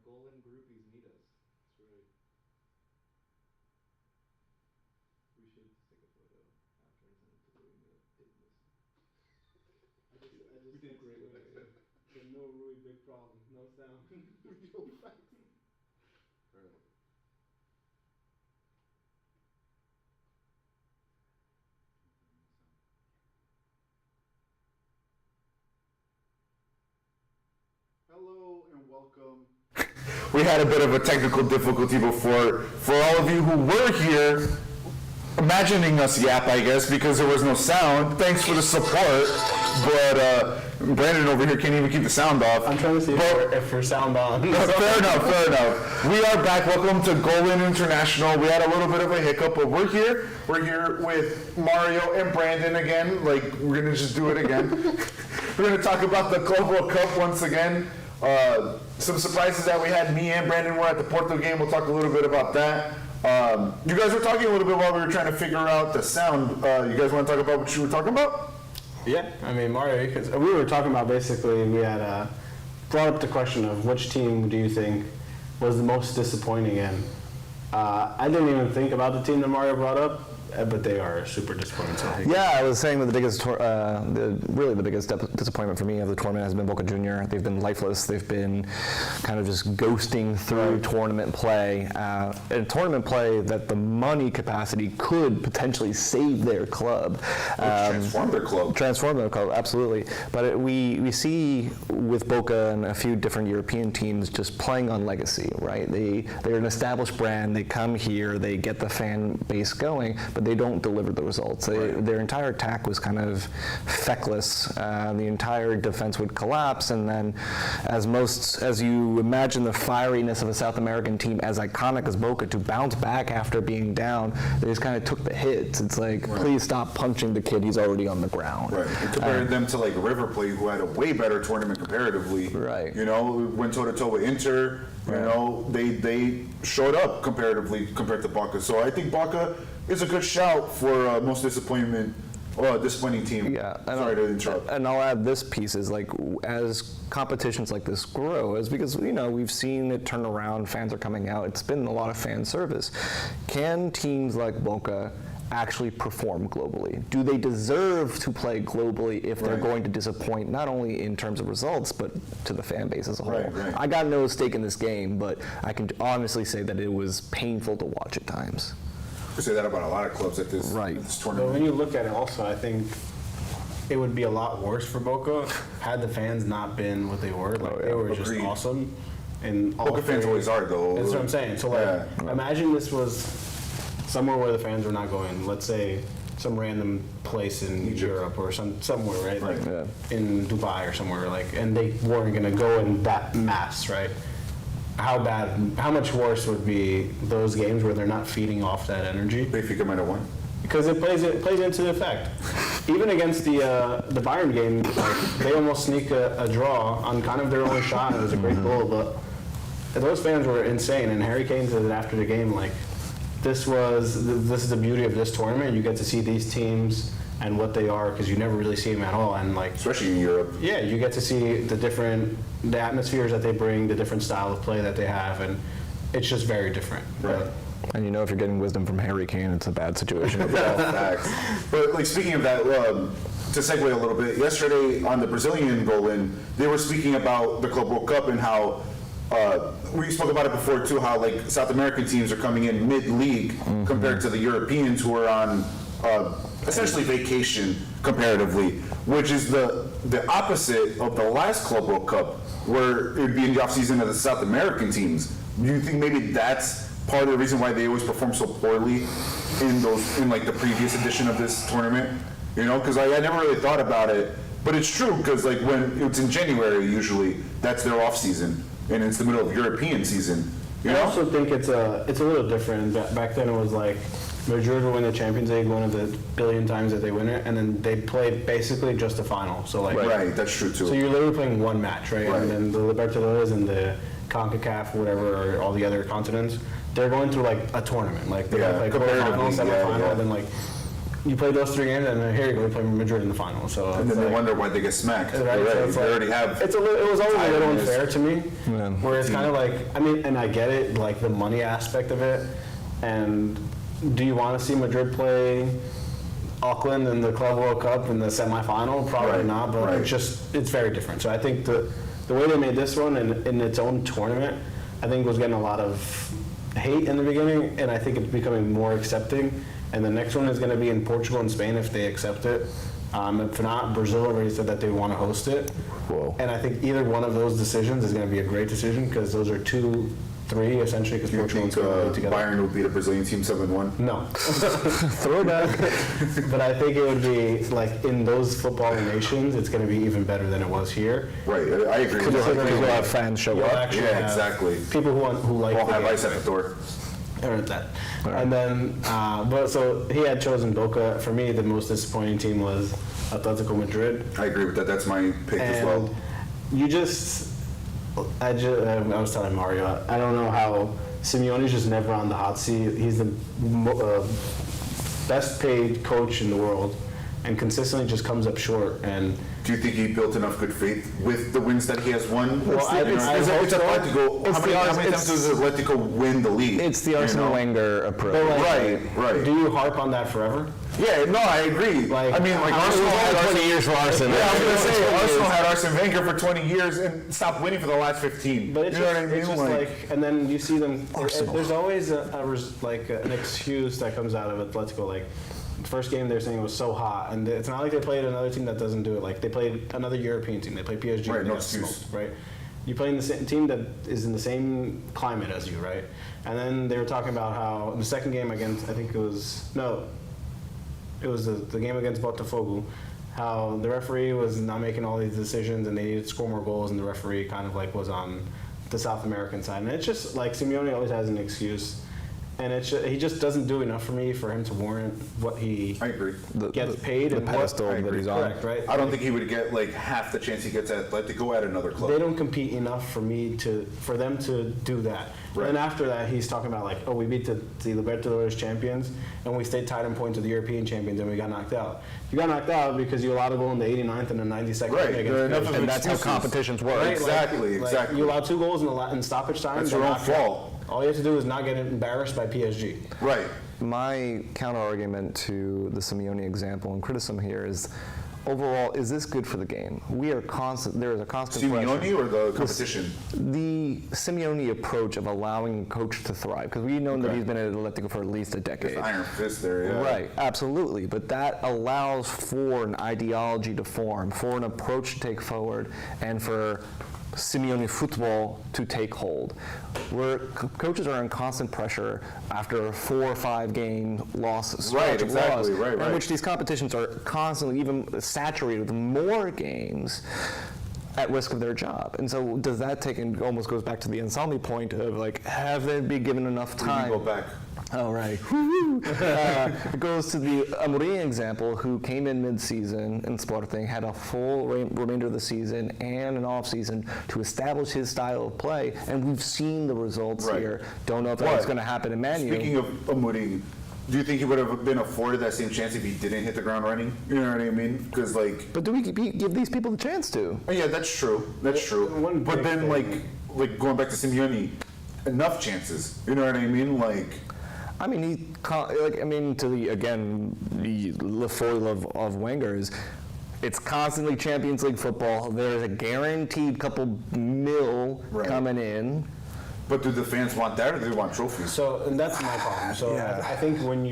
Golan groupies meet us. That's right. We should just take a photo after and send it to Louis and be like, didn't listen. I We just did texted great with Louis. that, yeah. Said, no, Rui, big problem. No sound. Real facts. Right. Hello and welcome. We had a bit of a technical difficulty before. For all of you who were here, imagining us yap, I guess, because there was no sound. Thanks for the support. But Brandon over here can't even keep the sound off. I'm trying to see if we're sound on. Fair enough. We are back. Welcome to Golan International. We had a little bit of a hiccup, but we're here. We're here with Mario and Brandon again. Like, we're going to just do it again. We're going to talk about the Club World Cup once again. Some surprises that we had. Me and Brandon were at the Porto game. We'll talk a little bit about that. You guys were talking a little bit while we were trying to figure out the sound. You guys want to talk about what you were talking about? Yeah, I mean, Mario, because we were talking about basically, we had brought up the question of which team do you think was the most disappointing, and I didn't even think about the team that Mario brought up, but they are super disappointing. So Yeah, I was saying that the biggest, really the biggest disappointment for me of the tournament has been Boca Junior. They've been lifeless. They've been kind of just ghosting through tournament play. And tournament play that the money capacity could potentially save their club. Transform their club. Transform their club, absolutely. But we see with Boca and a few different European teams just playing on legacy, right? They're an established brand. They come here, they get the fan base going, but they don't deliver the results. Their entire attack was kind of feckless. The entire defense would collapse, and then as you imagine the fieriness of a South American team as iconic as Boca to bounce back after being down, they just kind of took the hits. It's like, please stop punching the kid, he's already on the ground. Right, and compared them to like River Plate, who had a way better tournament comparatively. Right. You know, went toe to toe with Inter. You know, they showed up comparatively compared to Boca. So I think Boca is a good shout for most disappointing team. Yeah, Sorry to interrupt. And I'll add this piece is like, as competitions like this grow, is because we've seen it turn around, fans are coming out, it's been a lot of fan service. Can teams like Boca actually perform globally? Do they deserve to play globally if they're going to disappoint, not only in terms of results, but to the fan base as a whole? Right. I got no stake in this game, but I can honestly say that it was painful to watch at times. I say that about a lot of clubs at this, Right. at this But tournament. when you look at it also, I think it would be a lot worse for Boca had the fans not been what they were. Like, they were just Agreed. awesome. And Boca fans always are, though. That's what I'm saying. So, like, imagine this was somewhere where the fans were not going. Let's say some random place in Europe or somewhere, right? Like in Dubai or somewhere, like, and they weren't going to go in that mass, right? How much worse would be those games where they're not feeding off that energy? Benfica might have won. Because it plays into the effect. Even against the Bayern game, like, they almost sneak a draw on kind of their own shot. It was a great goal, but those fans were insane. And Harry Kane said it after the game, like, this is the beauty of this tournament. You get to see these teams and what they are, because you never really see them at all. And like, Especially in Europe. yeah, you get to see the atmospheres that they bring, the different style of play that they have, and it's just very different. Right. And if you're getting wisdom from Harry Kane, it's a bad situation. Yeah, facts. But like, speaking of that, to segue a little bit, yesterday on the Brazilian Golan, they were speaking about the Club World Cup and how we spoke about it before too, how like South American teams are coming in mid-league compared to the Europeans who are on essentially vacation comparatively, which is the opposite of the last Club World Cup, where it would be in the offseason of the South American teams. Do you think maybe that's part of the reason why they always perform so poorly in like the previous edition of this tournament? You know, because I never really thought about it, but it's true, because like when it's in January usually, that's their off season, and it's the middle of European season. You I know? also think it's a little different. Back then it was like Madrid will win the Champions League one of the billion times that they win it, and then they play basically just the final. So like, Right, that's true too. so you're literally playing one match, right? Right. And then the Libertadores and the CONCACAF, whatever, or all the other continents, they're going through like a tournament. Like they're Yeah, gonna play quarterfinal, comparatively, semifinal, yeah. then like you play those 3 games, and then here you go, you play Madrid in the final. So And it's then they like- wonder why they get smacked. Right, Right, so it's they like- already have. It was always a little tiredness. unfair to me, Yeah. where it's kind of like, I mean, and I get it, like the money aspect of it, and do you want to see Madrid play Auckland in the Club World Cup in the semifinal? Probably Right, not, but right. it's very different. So I think the way they made this one in its own tournament, I think was getting a lot of hate in the beginning, and I think it's becoming more accepting. And the next one is going to be in Portugal and Spain if they accept it. If not, Brazil already said that they want to host it. Whoa. And I think either one of those decisions is going to be a great decision because those are 2-3 essentially because Do you Portugal and think Spain play together. Bayern would beat a Brazilian team 7-1? No, Throwback. but I think it would be like in those football nations, it's going to be even better than it was here. Right, I agree. Because you'll have fans show You'll up. actually Yeah, have exactly. people who like Won't the have game, ice at right? the door. Heard that. And then, but so he had chosen Boca. For me, the most disappointing team was Atletico Madrid. I agree with that. That's my pick as And well. you just, I was telling Mario, I don't know how Simeone's just never on the hot seat. He's the best paid coach in the world and consistently just comes up short. And Do you think he built enough good faith with the wins that he has won? Well, I hope It's so. Atletico. It's How many the- times does Atletico win the league? It's the You Arsene know? Wenger approach. But, like, Right. do you harp on that forever? Yeah, no, I agree. Like, I mean, like how Arsenal many had times- 20 years for Arsenal. Yeah, I was gonna say Arsenal had Arsene Wenger for 20 years and stopped winning for the last 15. But it's you know just, what I mean? it's just like, and then you see them. Arsenal. There's always an excuse that comes out of Atletico. Like, the first game they're saying it was so hot, and it's not like they played another team that doesn't do it. Like they played another European team. They played PSG. Right, and they no got excuse. smoked, right? You play in the same team that is in the same climate as you, right? And then they were talking about how in the second game against, I think it was the game against Botafogo, how the referee was not making all these decisions and they needed to score more goals, and the referee kind of like was on the South American side. And it's just like Simeone always has an excuse, and he just doesn't do enough for me for him to warrant what he I agree. gets paid the and pedestal what, I that agree. he's on. correct, right? I don't think he would get like half the chance he gets at Atletico at another club. They don't compete enough for them to do that. Right. And after that, he's talking about like, oh, we beat the Libertadores champions, and we stayed tied in points with the European champions, and we got knocked out. You got knocked out because you allowed a goal in the 89th and the 92nd Right, minute there are against enough PSG. of And that's how excuses. competitions work. Right, Exactly, like, exactly. You allowed 2 goals in stoppage time. That's they're your own knocked out. fault. All you have to do is not get embarrassed by PSG. Right. My counter argument to the Simeone example and criticism here is, overall, is this good for the game? There is a constant pressure. Simeone or the competition? The Simeone approach of allowing a coach to thrive, because we've known that Okay. he's been at Atletico for at least a decade. There's iron fist there, yeah. Right, absolutely. But that allows for an ideology to form, for an approach to take forward, and for Simeone football to take hold. Where coaches are in constant pressure after a 4 or 5 game loss stretch Right, of exactly, loss, right, in right. which these competitions are constantly even saturated with more games at risk of their job. And so does that take, and almost goes back to the Anselmi point of like, have they been given enough We time? can go back. Oh, right. It goes to the Amorim example, who came in mid-season in Sporting, had a full remainder of the season and an off-season to establish his style of play, and we've seen the results Right. here. Don't know if that's But going to happen in Man U. Speaking of Amorim, do you think he would have been afforded that same chance if he didn't hit the ground running? You know what I mean? Because like, But do we give these people the chance to? oh, yeah, that's true. That's true. One But big then thing- like going back to Simeone, enough chances. You know what I mean? Like, I mean, to the, again, the foil of Wenger is, it's constantly Champions League football. There's a guaranteed couple mil Right. coming in. but do the fans want that or do they want trophies? So, and that's my problem. So Yeah. I think when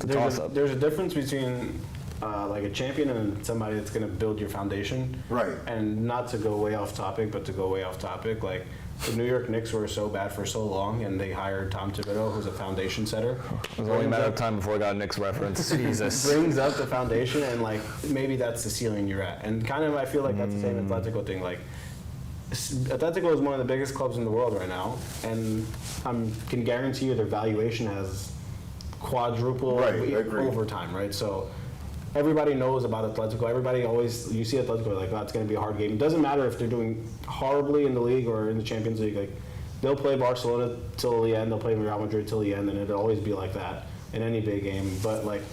toss-up. there's a difference between like a champion and somebody that's going to build your foundation. Right. And not to go way off topic, but to go way off topic, like the New York Knicks were so bad for so long, and they hired Tom Thibodeau, who's a foundation setter. It was only a matter of time before I got a Knicks reference. Jesus. Brings up the foundation, and like maybe that's the ceiling you're at. And kind of I feel like that's the same Atletico thing. Like Atletico is one of the biggest clubs in the world right now, and I can guarantee you their valuation has quadrupled Right, I agree. over time, right? So everybody knows about Atletico. Everybody always, you see Atletico like, oh, it's going to be a hard game. It doesn't matter if they're doing horribly in the league or in the Champions League. Like they'll play Barcelona till the end, they'll play Real Madrid till the end, and it'll always be like that in any big game. But like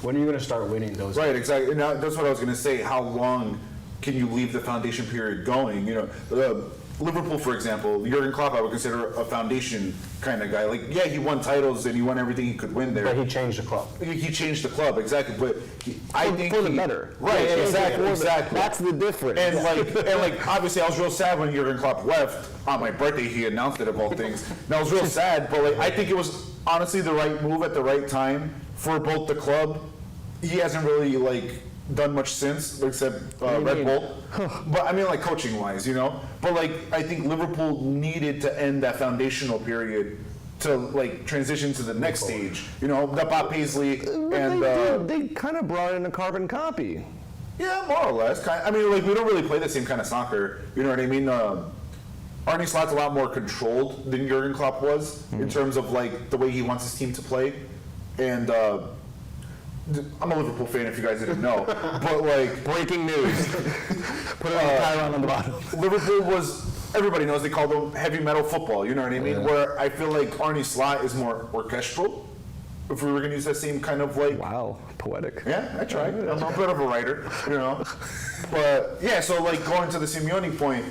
when are you going to start winning those? Right, exactly. And that's what I was going to say. How long can you leave the foundation period going? You know, Liverpool, for example, Jurgen Klopp, I would consider a foundation kind of guy. Like, yeah, he won titles and he won everything he could win there. But he changed the club. He changed the club, exactly. But I think for the better. Right, Yeah, exactly, exactly. That's the difference. And like, obviously, I was real sad when Jurgen Klopp left. On my birthday, he announced it of all things. And I was real sad, but like, I think it was honestly the right move at the right time for both the club. He hasn't really like done much since, except Red Bull. But I mean, like coaching wise, you know. But like, I think Liverpool needed to end that foundational period to like transition to the next stage. You know, the Bob Paisley and they kind of brought in a carbon copy. yeah, more or less. I mean, like we don't really play the same kind of soccer. You know what I mean? Arne Slot's a lot more controlled than Jurgen Klopp was in terms of like the way he wants his team to play, and. I'm a Liverpool fan, if you guys didn't know, but like Breaking news. Put it on the pylon on the bottom. Liverpool was. Everybody knows they call them heavy metal football. You know what I mean? Where I feel like Arne Slot is more orchestral. If we were going to use that same kind of like. Wow, poetic. Yeah, I tried. I'm a bit of a writer, you know. But yeah, so like going to the Simeone point,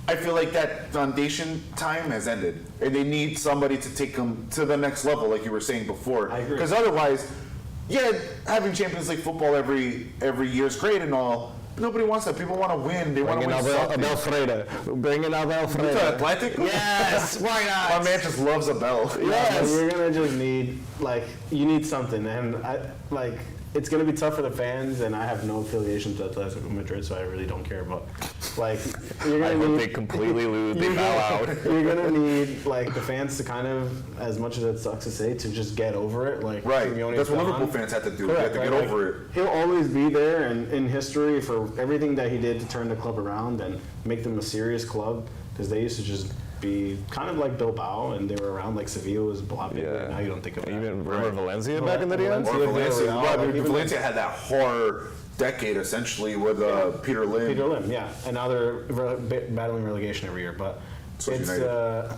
I feel like that foundation time has ended, and they need somebody to take them to the next level, like you were saying before. I agree. Because otherwise. Yeah, having Champions League football every year is great and all, but nobody wants that. People want to win. They want to win something. Abel Freire. Bring in Abel To Freire. Atlantic? Yes, why My not? man just loves a bell. Yes. You're gonna just need you need something, and it's gonna be tough for the fans. And I have no affiliation to Atletico Madrid, so I really don't care. But you're I gonna hope need they completely lose. They bow out. you're gonna need the fans to kind of, as much as it sucks to say, to just get over it. Like Right. Simeone's That's what gone. Liverpool fans have to do. Correct, they have to right? get over it. He'll always be there, and in history for everything that he did to turn the club around and make them a serious club, because they used to just be kind of like Bilbao, and they were around like Sevilla was a lot bigger. Now you don't think of that. Even remember Valencia back in the day? Valencia. Or Valencia. Real, Well, I mean, even- Valencia had that horror decade essentially with Peter Lim. Peter Lim, yeah, and now they're battling relegation every year, but So it's United.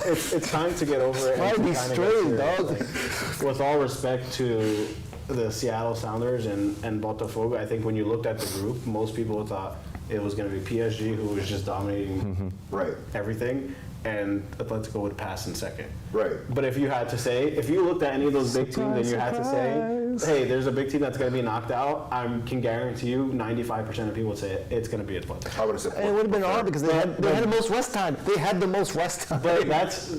it's time to get over it. Try to and be kind of straight, get dog. serious. With all respect to the Seattle Sounders and Botafogo, I think when you looked at the group, most people thought it was going to be PSG, who was just dominating Right. everything, and Atletico would pass in second. Right. But if you had to say, if you looked at any of those big teams and you had to say, hey, there's a big team that's going to be knocked out, I can guarantee you 95% of people would say it's going to be Atletico. I would have said. And it would have been hard because they had the most rest time. They had the most rest time. But that's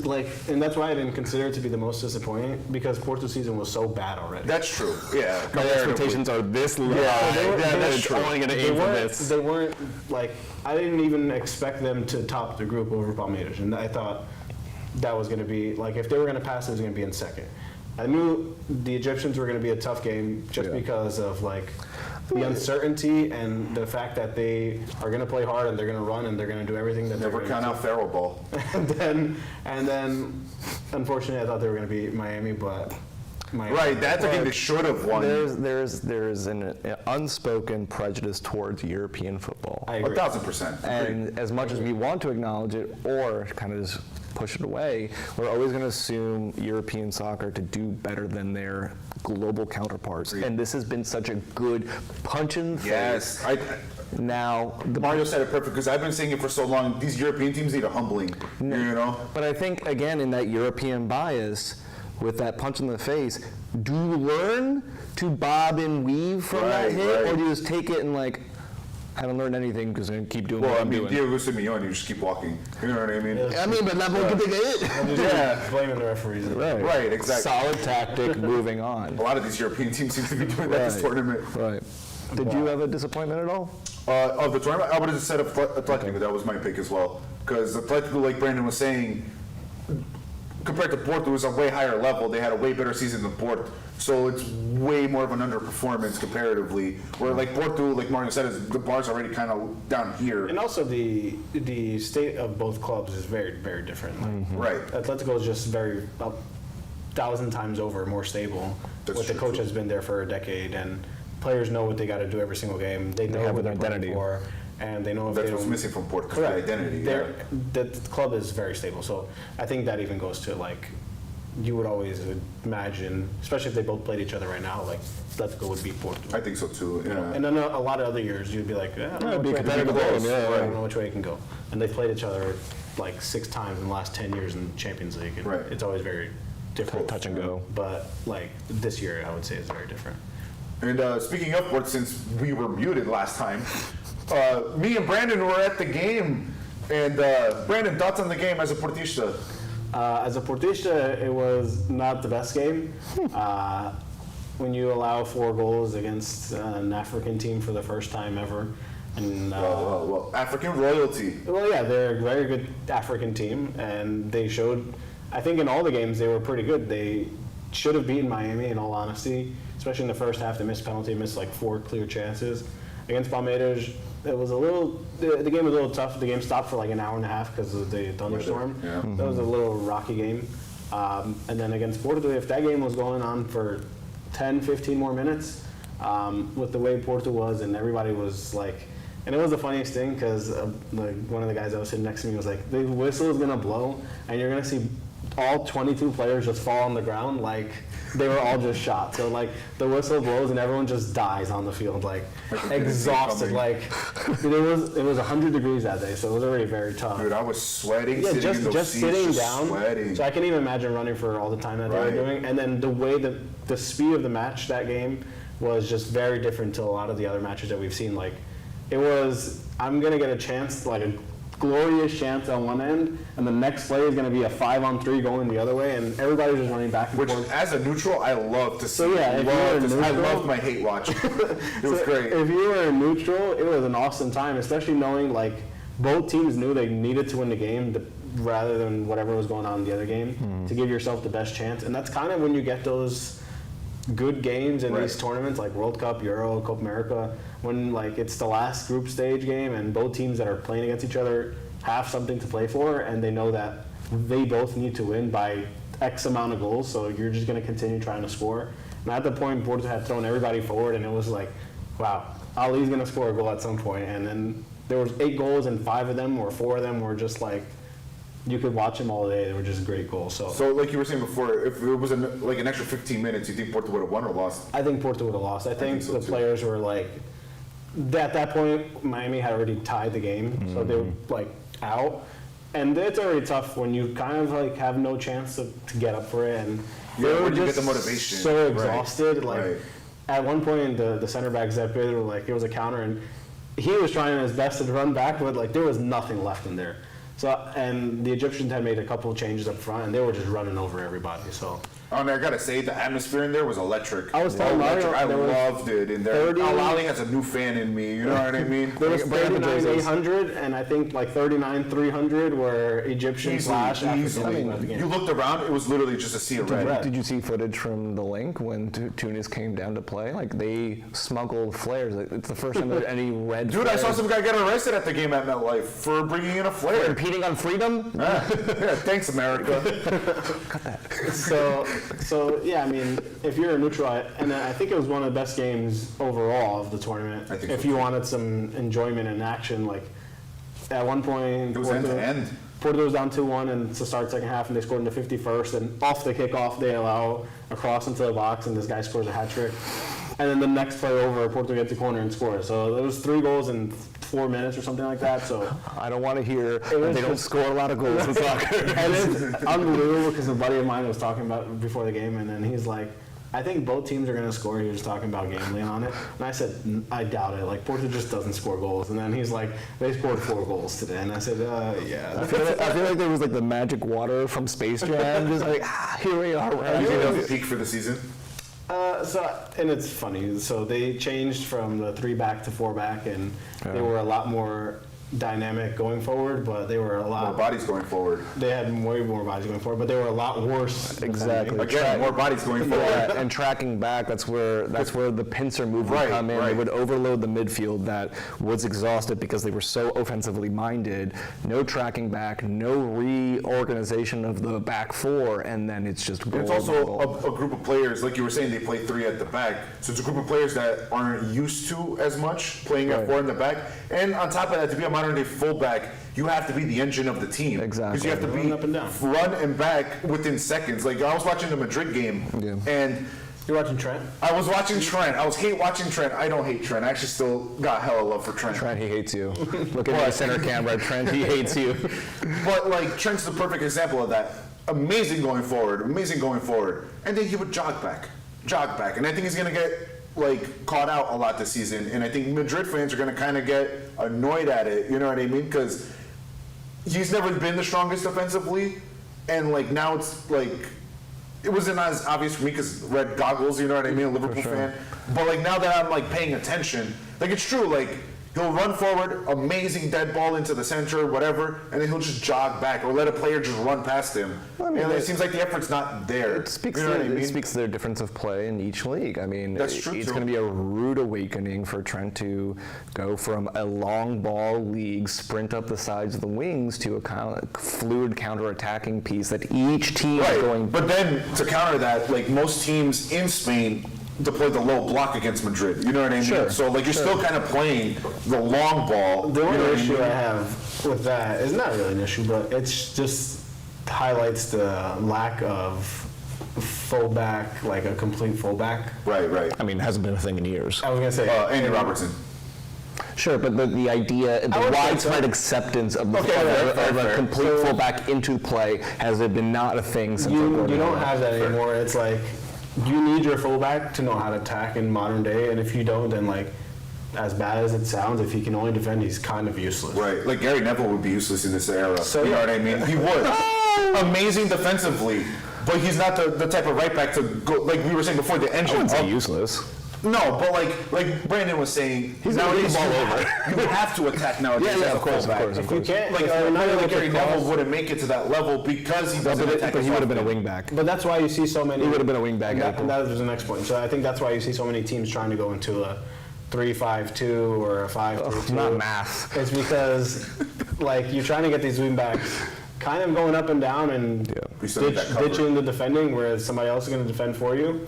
and that's why I didn't consider it to be the most disappointing, because Porto's season was so bad already. That's true. Yeah. My expectations are this low. that's true. only going to They aim for weren't, this. they weren't I didn't even expect them to top the group over Palmeiras, and I thought that was going to be if they were going to pass, it was going to be in second. I knew the Egyptians were going to be a tough game just because of the uncertainty and the fact that they are going to play hard and they're going to run and they're going to do everything that Never they're count going out Farrell ball. and then, unfortunately, I thought they were going to be Miami, but Miami. Right. That's a game they should have won. There's an unspoken prejudice towards European football. I agree. 1,000%. Agreed. And as much as we want to acknowledge it or kind of just push it away, we're always going to assume European soccer to do better than their global counterparts. And this has been such a good punch in the face. Yes. Now, Mario said it perfect because I've been saying it for so long. These European teams need a humbling. You know. but I think, again, in that European bias, with that punch in the face, do you learn to bob and weave from that Right, hit, right. or do you just take it and I haven't learned anything because I'm going to keep doing Well, what I I'm mean, doing? Diego Simeone, you just keep walking. You know what I mean? I mean, but not going to take it. Yeah, blaming the referees. Right, exactly. Solid tactic, moving on. A lot of these European teams seem to be doing that this tournament. Right. Did you have a disappointment at all? Of the tournament, I would have said Atletico. That was my pick as well. Because Atletico, like Brandon was saying, compared to Porto, it was a way higher level. They had a way better season than Porto. So it's way more of an underperformance comparatively. Where Porto, like Mario said, the bar's already kind of down here. And also the state of both clubs is very, very different. Right. Atletico is just very 1,000 times over more stable. That's What the true, coach too. has been there for a decade, and players know what they got to do every single game. They know have what an they're playing identity. for, and they know if That's they what's don't. missing from Porto, because the Correct. identity. The club is very stable, so I think that even goes to you would always imagine, especially if they both played each other right now, like Atletico would beat Porto. I think so too. Yeah. And then a lot of other years, you'd be like, I don't know it'd be which a way it can competitive go. game, yeah, I yeah. don't know which way it can go. And they played each other like 6 times in the last 10 years in the Champions League. And Right. it's always very different. Touch and go. But like this year, I would say is very different. And speaking of sports, since we were muted last time, me and Brandon were at the game. And Brandon, thoughts on the game as a Portista? As a Portista, it was not the best game. When you allow 4 goals against an African team for the first time ever. And, Well, African royalty. well, yeah, they're a very good African team, and they showed, I think in all the games they were pretty good. They should have beaten Miami, in all honesty, especially in the first half. They missed a penalty, missed like 4 clear chances. Against Palmeiras, it was a little, the game was a little tough. The game stopped for like an hour and a half because of the thunderstorm. Yeah. That was a little rocky game. And then against Porto, if that game was going on for 10, 15 more minutes, with the way Porto was, and everybody was like, and it was the funniest thing because like one of the guys that was sitting next to me was like, the whistle is gonna blow, and you're gonna see all 22 players just fall on the ground like they were all just shot. So like the whistle blows and everyone just dies on the field, like exhausted. Like it was 100 degrees that day, so it was already very tough. Dude, I was sweating, Yeah, sitting in those just seats, sitting just down. sweating. So I can even imagine running for all the time that they were Right. doing. And then the way that the speed of the match that game was just very different to a lot of the other matches that we've seen. Like it was, I'm gonna get a chance, like a glorious chance on one end, and the next play is gonna be a 5-on-3 going the other way, and everybody's just running back and Which, forth. as a neutral, I love to see. So, yeah, if you were I neutral- loved my hate watch. It was So great. If you were neutral, it was an awesome time, especially knowing like both teams knew they needed to win the game rather than whatever was going on in the other game to give yourself the best chance. And that's kind of when you get those good games in Right. these tournaments like World Cup, Euro, Copa America, when like it's the last group stage game and both teams that are playing against each other have something to play for, and they know that they both need to win by X amount of goals, so you're just going to continue trying to score. And at the point, Porto had thrown everybody forward, and it was like, wow, Ali's going to score a goal at some point. And then there was 8 goals, and 5 of them or 4 of them were just like, you could watch them all day. They were just great goals. So, like you were saying before, if it was like an extra 15 minutes, you think Porto would have won or lost? I think Porto would have lost. I think so the too. players were like, at that point, Miami had already tied the game, so they were like out. And it's already tough when you kind of like have no chance to get up for it, and Yeah, they were where do you just get the motivation? so Right, exhausted. Like right. at one point, the center back Zep Pedro, like it was a counter, and he was trying his best to run back, but like there was nothing left in there. So and the Egyptians had made a couple of changes up front, and they were just running over everybody. So. And I gotta say, the atmosphere in there was electric. I was telling Mario, Electric. I there was loved it in there. 30 Al-Ali has a new fan in me, you know what I mean? There was Bring up the 39 jerseys. 800, and I think like 39 300 were Egyptian slash African. Easily. at the game. You looked around, it was literally just a sea of red. red. Did you see footage from the link when Tunis came down to play? Like they smuggled flares. Like, it's the first time there's any red. Dude, I saw flares. some guy get arrested at the game at MetLife for bringing in a flare. Competing on freedom. Yeah, thanks, America. So yeah, I mean, if you're a neutral, and I think it was one of the best games overall of the tournament. I think if so, you too. wanted some enjoyment and action, like at one point, It was end to end. Porto was down 2-1 and to start second half, and they scored in the 51st. And off the kickoff, they allow a cross into the box, and this guy scores a hat trick. And then the next play over, Porto gets the corner and scores. So there was 3 goals in 4 minutes or something like that. So I don't want to hear was that they don't just- score a lot of goals in soccer. and it's unbelievable because a buddy of mine was talking about it before the game, and then he's like, I think both teams are going to score. He was talking about gambling on it. And I said, I doubt it. Like, Porto just doesn't score goals. And then he's like, they scored 4 goals today. And I said, yeah. I feel like there was like the magic water from Space Jam, just like here we are. You think that was the peak for the season? And it's funny. So they changed from the 3-back to 4-back, and they were a lot more dynamic going forward, but they were a More lot. bodies going forward. They had way more bodies going forward, but they were a lot worse. defending. Exactly. Again, more bodies going forward. Yeah, and tracking back, that's where the pincer move would Right, come in. They right. would overload the midfield that was exhausted because they were so offensively minded. No tracking back, no reorganization of the back 4, and then it's just goal. It's also goal. a group of players, like you were saying, they play 3 at the back. So it's a group of players that aren't used to as much playing at Right. 4 in the back. And on top of that, to be a modern day fullback, you have to be the engine of the team. Exactly. Because you have to Run up and down. run and back within seconds. Like, I was watching the Madrid game, and You're watching Trent? I was watching Trent. I was watching Trent. I don't hate Trent. I actually still got hella love for Trent. Trent, he hates you. Look at the center camera. Trent, he hates you. But like Trent's the perfect example of that. Amazing going forward, and then he would jog back, and I think he's gonna get like caught out a lot this season. And I think Madrid fans are gonna kind of get annoyed at it. You know what I mean? Because he's never been the strongest defensively, and like now it's like. It wasn't as obvious for me because red goggles, you know what I mean, a Liverpool fan. But like now that I'm like paying attention, like it's true, like he'll run forward, amazing dead ball into the center, whatever, and then he'll just jog back or let a player just run past him. And it seems like the effort's not there. It speaks, you know what I it mean? speaks to their difference of play in each league. I mean, That's true, it's too. going to be a rude awakening for Trent to go from a long ball league, sprint up the sides of the wings, to a kind of fluid counter-attacking piece that each team is Right, going. but then to counter that, like most teams in Spain deploy the low block against Madrid. You know what I mean? Sure, So like you're still kind of playing the long ball. The you only know what I issue mean? I have with that is not really an issue, but it's just highlights the lack of fullback, like a complete fullback. Right. I mean, it hasn't been a thing in years. I was gonna say Andy Robertson. Sure, but the idea, the I would say widespread so. acceptance of, Okay, of a fair. complete So- fullback into play has it been not a thing since you Gordon don't Hayward. have that anymore. It's like you need your fullback to know how to attack in modern day, and if you don't, then like as bad as it sounds, if he can only defend, he's kind of useless. Right, like Gary Neville would be useless in this era. So, you know yeah. what I mean? He would. Amazing defensively, but he's not the type of right back to go. Like we were saying before, the I engine. wouldn't say of- useless. No, but like Brandon was saying, He's gonna leave the ball you have to attack nowadays. Yeah, as a of course, fullback. of If you can't, Like if a you're not player able like to Gary cross- Neville wouldn't make it to that level because he doesn't attack. But as he would have been a often. wing back. But that's why you see so many. He would have been a wing back, And that, April. and that was the next point. So I think that's why you see so many teams trying to go into a 3-5-2 or a 5-3-2. Not math. It's because like you're trying to get these wing backs kind of going up and down and We still need that cover. ditching the defending, whereas somebody else is going to defend for you,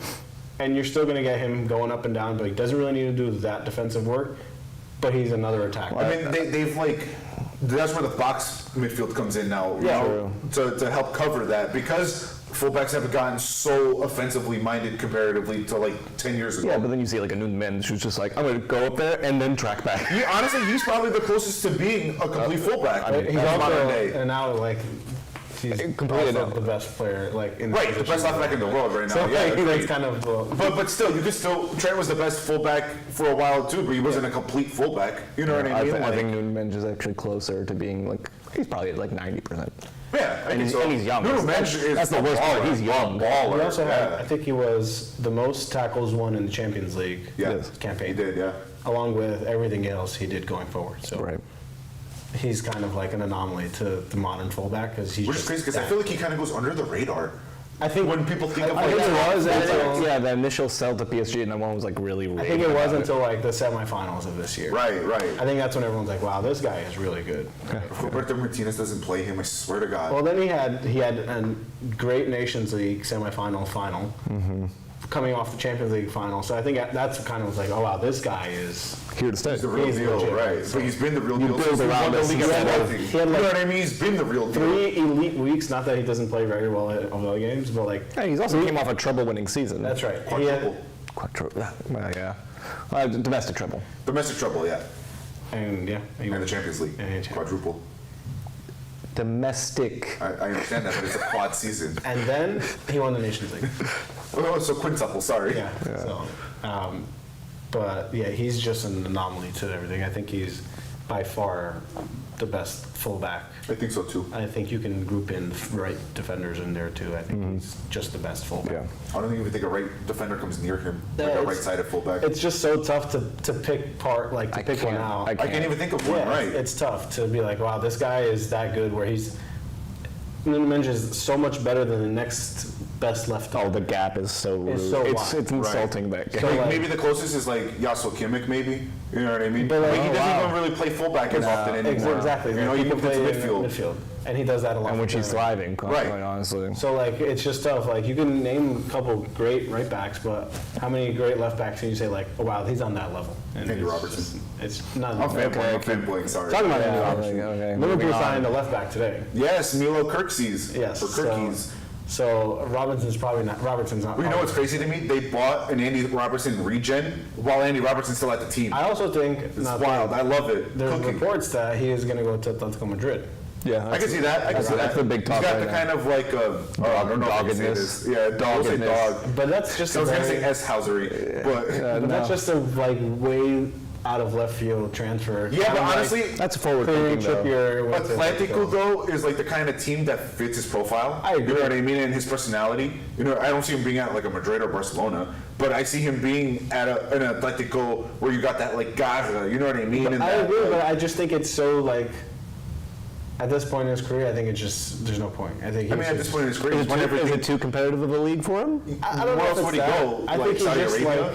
and you're still going to get him going up and down, but he doesn't really need to do that defensive work. But he's another attacker. I mean, they've like, that's where the box midfield comes in now, you Yeah. know, to help cover that because fullbacks haven't gotten so offensively minded comparatively to like 10 years ago. Yeah, but then you see like a Nunes Mendes who's just like, I'm going to go up there and then track back. Honestly, he's probably the closest to being a complete fullback. He's as modern also day. and now like he's Completely also different. the best player like in Right, the best left back in the world right now. So yeah, like, agreed. that's kind of But still, you could still. Trent was the best fullback for a while too, but he wasn't a complete fullback. You know what I mean? I Like, think Nunes Mendes is actually closer to being like, he's probably at like 90%. yeah, I think he's- so. and he's young. Nuno That's- Mendes is that's the a worst part. baller, He's young. a baller. He also had, yeah. I think he was the most tackles won in the Champions League Yeah. campaign. He did, yeah. Along with everything else he did going forward. So Right. he's kind of like an anomaly to the modern fullback because he's Which is just crazy because I that. feel like he kind of goes under the radar. I think When people think of I like, think it was until Yeah, the initial sell to PSG and that one was like really I think it was until like the semifinals of this year. right. I think that's when everyone's like, wow, this guy is really good. If Roberto Martinez doesn't play him, I swear to God. Well, then he had a great Nations League semifinal final, coming off the Champions League final. So I think that's kind of was like, oh wow, this guy is. here to stay. He's the real He's deal, legit, right? so- But he's been the real You deal build since he around won the this league since at then. Sporting. He had You know like what I mean? He's been the real deal. 3 elite weeks. Not that he doesn't play very well at all the games, but like Hey, he's also came off a treble-winning season. that's right. He had, Quadruple. Well, yeah. Domestic treble. Domestic trouble, yeah. and yeah, he And the Champions League. And the Quadruple. Domestic. I understand that, but it's a quad season. And then he won the Nations League. Oh, so quintuple, sorry. Yeah. So, but yeah, he's just an anomaly to everything. I think he's by far the best fullback. I think so too. I think you can group in right defenders in there too. I think Mm-hmm. he's just the best fullback. Yeah. I don't even think a right defender comes near him. Like Yeah, a it's- right-sided fullback. It's just so tough to pick part, like to I pick one can't- out. I I can't even think of one, Yeah, right? it's tough to be like, wow, this guy is that good. Where he's Nunes Mendes is so much better than the next best left. Oh, the gap is so rude. It's so wide. It's insulting that gap. So, like- Maybe the closest is like Yasuo Kimmich, maybe. You know what I mean? But, like, he oh, doesn't wow. even really play fullback as often anymore. Exactly. You know, Like, he he can moves play into in midfield. and he does that a lot. And when for she's them. thriving, quite Right. honestly. So like it's just tough. Like you can name a couple great right backs, but how many great left backs can you say like, oh wow, he's on that level? And Andy it's Robertson. just- It's not. I'm fanboying, sorry. Talking about Andy Yeah, Robertson. okay, Liverpool moving on. signed a left back today. Yes, Milo Kirksees. Yes. Or Kirkies. So Robinson's probably not. Robertson's not. Well, you know what's crazy to me? They bought an Andy Robertson regen while Andy Robertson's still at the team. I also think It's not wild. I love it. There's Cooking. reports that he is going to go to Atletico Madrid. Yeah, I can see that. I can see that. that's the big talk He's got right the now. kind of like I don't know how to say Doggedness. this. Yeah, dog. Say Doggedness. dog. But that's just I was a gonna say very, S-housery, but but that's just a like way out of left field transfer. yeah, Kind but of like honestly, That's forward clearing thinking though. Trippier went to Atletico Atletico. though is like the kind of team that fits his profile. I agree. You know what I mean, and his personality. You know, I don't see him being at like a Madrid or Barcelona, but I see him being at an Atletico where you got that like garra. You know what I mean? And I that, agree, like- but I just think it's so like. At this point in his career, I think it's just there's no point. I think. I mean, at this point in his career, Is he's won it everything. too competitive of a league for him? I don't know where if else it's would he that. go? I Like think he's Saudi just Arabia? like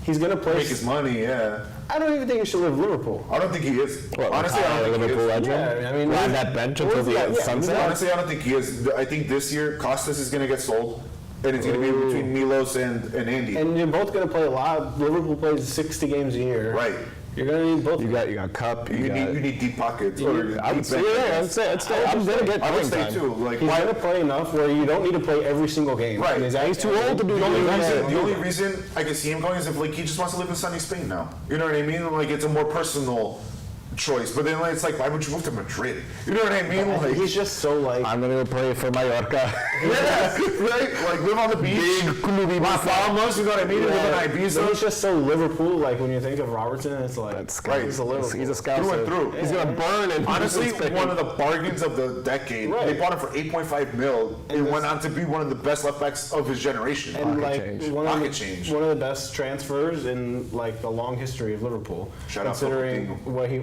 he's gonna play. Make his money, yeah. I don't even think he should leave Liverpool. I don't think he is. What, Honestly, I retire don't think he Liverpool is. legend? Yeah, I mean, ride that bench what until was the he- yeah, sunset? Honestly, I don't think he is. I think this year Costas is going to get sold, and it's going to be between Milos and Andy. And you're both gonna play a lot. Liverpool plays 60 games a year. Right. You're gonna need both. You got Cup. You got, need deep pockets. Or I would deep say, bench, yeah, I I'd guess. say, I'm gonna get I would playing say time. too. Like He's why? gonna play enough where you don't need to play every single game. Right. And He's too old to do The only that. reason, the only reason I can see him going is if like he just wants to live in sunny Spain now. You know what I mean? Like it's a more personal choice. But then it's like, why would you move to Madrid? You know what I mean? Like He's just so like. I'm gonna go play for Mallorca. yeah, right. Like live on the beach. Las Palmas. You know what I mean? Live in But he's Ibiza. just so Liverpool. Like when you think of Robertson, it's like That's Right. He's a Liverpool. He's a scout. Through and through. He's gonna burn in Honestly, Spain. one of the bargains of the decade. Right. They bought him for 8.5 mil. He went on to be one of the best left backs of his generation. And like change. one of, Pocket the, change. one of the best transfers in like the long history of Liverpool. Shout out considering Pochettino. what he,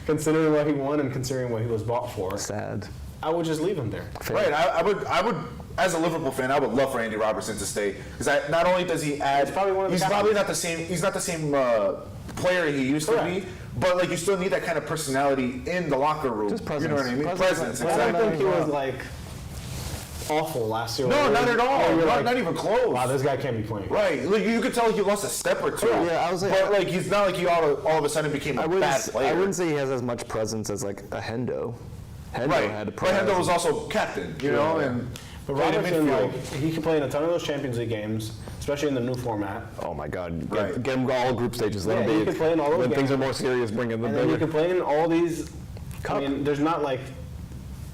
considering what he won and considering what he was bought for, Sad. I would just leave him there. Right, I would, as a Liverpool fan, I would love for Andy Robertson to stay because not only does he add, He's probably one of the he's captains. probably not the same. He's not the same player he used to Correct. be. But like, you still need that kind of personality in the locker room. Just You know what I mean? presence. Presence. But I don't Exactly. think he was like awful last year. No, Where not at all. where you're Not, like, not even close. wow, this guy can't be playing. Right, like you could tell he lost a step or two. Yeah, I was like- but like he's not like he all of a sudden became a bad player. I wouldn't say he has as much presence as like a Hendo. Hendo Right, had a but Hendo presence. was also captain, you know, and But played in Robertson, midfield. like, he can play in a ton of those Champions League games, especially in the new format. Oh my God! Right. Get him to all group stages. Let Yeah, him he be. can play in all those when things games. are more serious, bring in the And then you bigger. can play in all these. Cup. I mean, there's not like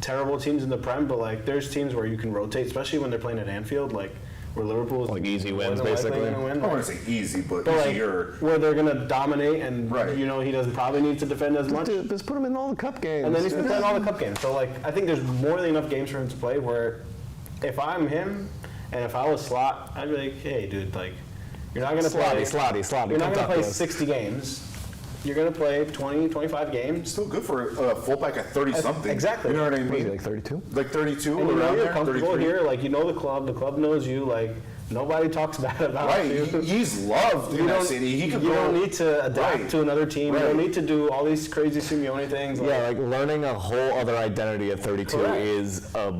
terrible teams in the Prem, but like there's teams where you can rotate, especially when they're playing at Anfield, like where Liverpool is Like easy more wins, than likely basically. gonna win. I don't want to say easy, but But like easier. where they're gonna dominate, and Right. you know he doesn't probably need to defend as much. Dude, just put him in all the cup games. And then he's been playing all the cup games. So like I think there's more than enough games for him to play. Where if I'm him, and if I was Slot, I'd be like, hey, dude, like you're not gonna play. Slotty. You're not come gonna talk play to us. 60 games. You're gonna play 20, 25 games. Still good for a fullback at 30 something. Exactly. You know what I What is he, mean? like 32? Like 32 And you know around you're there, comfortable 33. here. Like you know the club knows you. Like nobody talks bad about Right, you. he's loved in that city. He could you go. don't need to adapt Right. to another team. You don't Right. need to do all these crazy Simeone things. Yeah, like learning a whole other identity at 32 Correct. is a.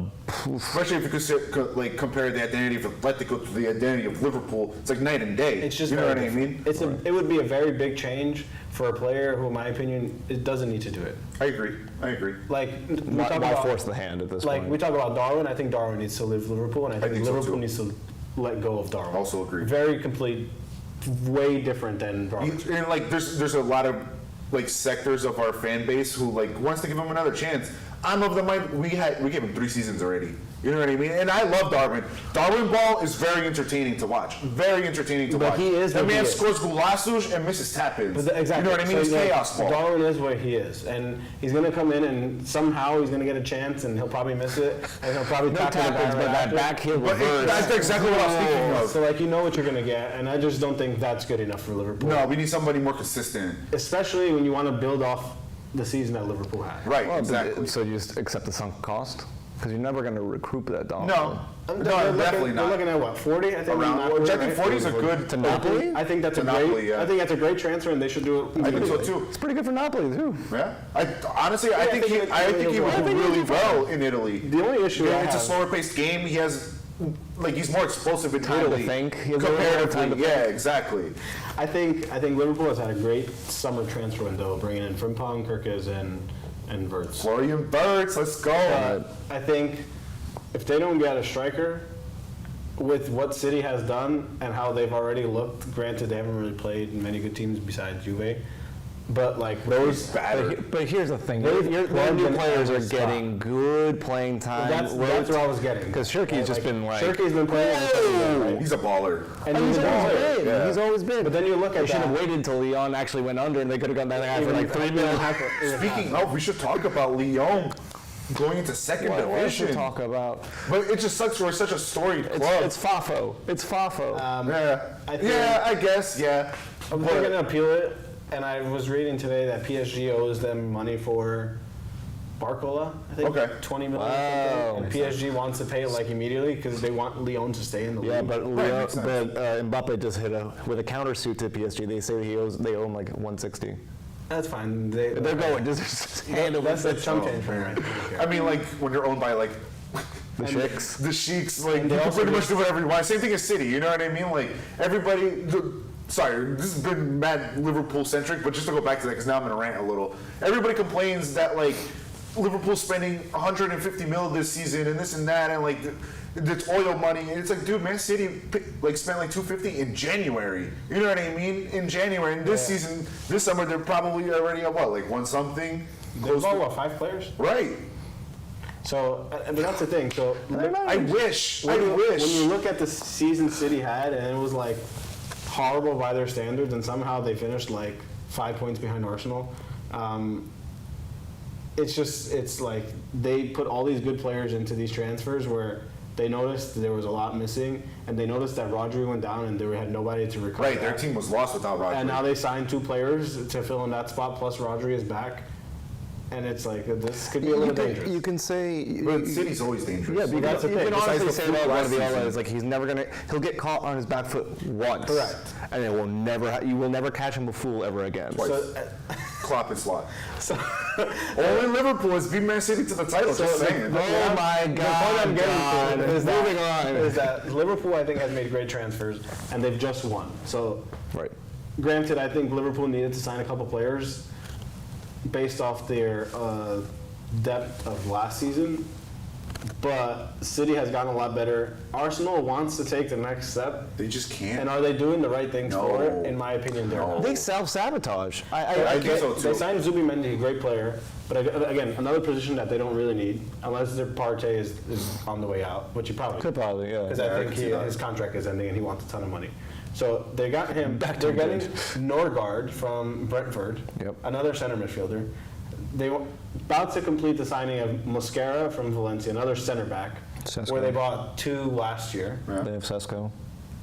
Especially if you like compare the identity of Atletico to the identity of Liverpool, it's like night and day. It's just you know very what I different. mean? It would be a very big change for a player who, in my opinion, it doesn't need to do it. I agree. Like we Why, talk why about, force the hand at this like point? we talk about Darwin. I think Darwin needs to leave Liverpool, and I think, think so, Liverpool too. needs to let go of Darwin. Also agree. Very complete, way different than Darwin. And like, there's a lot of like sectors of our fan base who like wants to give him another chance. I'm of the mind we gave him 3 seasons already. You know what I mean? And I love Darwin. Darwin ball is very entertaining to watch. Very entertaining to But watch. he is That what he man is. scores golaços and misses tap-ins. Exactly. You know what I mean? It's So, like, chaos ball. Darwin is where he is, and he's gonna come in and somehow he's gonna get a chance, and he'll probably miss it, and he'll probably No tackle the guy tap-ins, but right that after. back heel But reverse. that's exactly what I was thinking of. So like you know what you're gonna get, and I just don't think that's good enough for Liverpool. No, we need somebody more consistent. Especially when you want to build off the season that Liverpool had. Right, Well, exactly. So you just accept the sunk cost? Because you're never going to recoup that dollar. No, They're definitely They're not. looking at what, 40? I think Around, Napoli, which I think right? 40 is a good To Napoli? I think that's To a Napoli, great. yeah. I think that's a great transfer, and they should do it. I think so immediately. too. It's pretty good for Napoli, too. Yeah, I think he he'll would do do well. really well in Italy. The only issue I It's a have- slower paced game. He has, like, he's more explosive in Time to Italy. think. He has a little more time to Comparatively, yeah, exactly. I think Liverpool has had a great summer transfer window, bringing in Frimpong, Kirkes, and Wirtz. Florian Wirtz, let's go. I think if they don't get a striker, with what City has done and how they've already looked, granted they haven't really played many good teams besides Juve, but like those. But here's the thing. They've Your plugged new in players are every getting good playing time. That's where I was getting. Because Shirky's just been like... Shirky's been playing. Right? He's a baller. And He's he's always been. Yeah. He's always been. But then you look at They should have that. waited until Lyon actually went under, and they could have gotten that guy for like 3 million. Speaking of, we should talk about Lyon going into second What else to division. talk about? But it just sucks. We're such a storied club. It's Fafo. It's Fafo. I guess, yeah. They're going to appeal it, and I was reading today that PSG owes them money for Barcola, I think. Okay. 20 million Wow. or something. And PSG wants to pay it like immediately because they want Lyon to stay in the Yeah, league. but makes sense. Mbappe just hit with a countersuit to PSG. They say they owe him like 160. That's fine. They're going just hand over That's the chump change for right I mean, like, when you're owned by, like, the chicks. the Sheiks, like, you they can also pretty do- much do whatever you want. Same thing as City, you know what I mean? Like, everybody, sorry, this has been mad Liverpool-centric, but just to go back to that, because now I'm going to rant a little. Everybody complains that, like, Liverpool's spending 150 mil this season and this and that, and, like, it's oil money. And it's like, dude, Man City, like, spent, like, 250 in January. You know what I mean? In January. And this season, this summer, they're probably already at, what, like, one something? They've got, what, 5 players? Right. So, I mean, that's the thing. So, I wish. when I wish. you look at the season City had, and it was like horrible by their standards, and somehow they finished like 5 points behind Arsenal. It's like they put all these good players into these transfers where they noticed there was a lot missing, and they noticed that Rodri went down and they had nobody to recover. Right, their that. team was lost without Rodri. And now they signed 2 players to fill in that spot, plus Rodri is back. And it's like, this could be a little dangerous. You can say... But City's always dangerous. Yeah, but that's the you thing. can Besides honestly the say fluke that last Guardiola season. is like he'll get caught on his back foot once. Correct. And it will never, you will never catch him a fool ever again. Twice. So, Klopp and Slot. Only Liverpool has beat Man City to the title, just saying. Oh my the point God, I'm getting God. to is Moving that, on. is that Liverpool, I think, has made great transfers, and they've just won. So, Right. granted, I think Liverpool needed to sign a couple players based off their depth of last season, but City has gotten a lot better. Arsenal wants to take the next step, They just can't. and are they doing the right things No. for it? In my opinion, they're not. They self-sabotage. I think so, too. They signed Zubimendi, a great player, but again, another position that they don't really need, unless their Partey is on the way out, which he probably Could probably, yeah. because Yeah, I I think can see that. his contract is ending and he wants a ton of money. So they got him. Back to They're getting Madrid. Norgard from Brentford, Yep. another center midfielder. They were about to complete the signing of Mosquera from Valencia, another center back, Sesko. where they bought 2 last year, They have Sesko.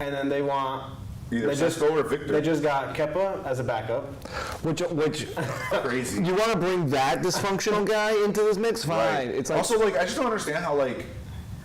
and then they want. Either they just, Sesko or Victor. They just got Kepa as a backup. Which Crazy. you want to bring that dysfunctional guy into this mix? Fine. Right. It's like also, like, I just don't understand how, like,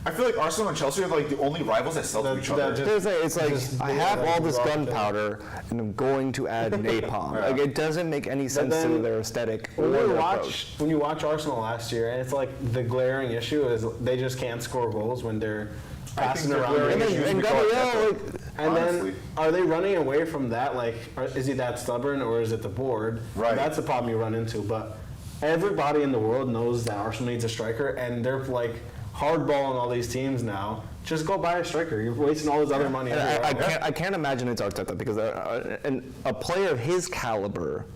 I feel like Arsenal and Chelsea are, like, the only rivals that sell to That- each that other. just- it's like Just I do have it all like this raw gunpowder and I'm going to add napalm. Like it doesn't make any sense to then their aesthetic or When their you approach. watch Arsenal last year, and it's like the glaring issue is they just can't score goals when they're passing they're around. glaring And issues then, because Gabriel, Kepa. and Honestly. then are they running away from that? Like, is he that stubborn, or is it the board? Right. That's the problem you run into. But everybody in the world knows that Arsenal needs a striker, and they're like hardballing all these teams now. Just go buy a striker. You're wasting all this other money. And everywhere. I can't imagine it's Arteta because a player of his caliber,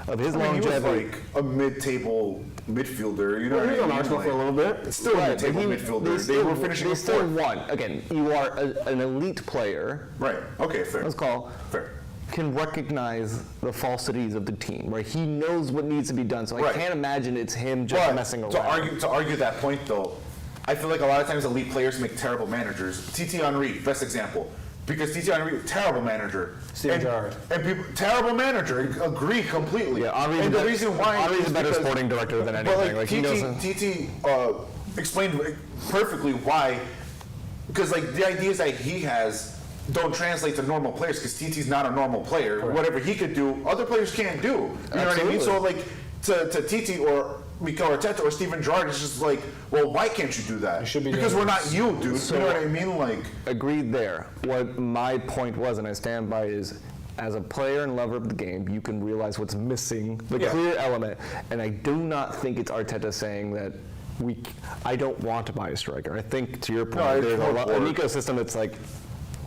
of his I mean, he was, longevity. like, a mid-table midfielder, you know Well, what he I was mean? on Arsenal for a Like, little bit. It's still a Right, mid-table but midfielder. They were finishing They in still fourth. won. Again, you are an elite player. Right. Okay, fair. Let's call. Fair. Can recognize the falsities of the team, right? He knows what needs to be done. So I Right. can't imagine it's him just But messing around. to argue that point, though, I feel like a lot of times elite players make terrible managers. Titi Henry, best example. Because Titi Henry, terrible manager. Steven Gerrard. And people, terrible manager, agree completely. Yeah, Henry's and a the bet- reason why Henry's is a better because- sporting director than but anything. Like he knows. Titi explained perfectly why. Because like the ideas that he has don't translate to normal players. Because TT's not a normal player. Correct. Whatever he could do, other players can't do. You know what I mean? So like to TT or Mikel Arteta or Steven Gerrard, it's just like, well, why can't you do that? You should be because doing we're not you, dude. So- you know what I mean? Like, Agreed there. What my point was, and I stand by, is as a player and lover of the game, you can realize what's missing, the Yeah. clear element. And I do not think it's Arteta saying that I don't want to buy a striker. I think, to your point, No, there's it's an more ecosystem that's like,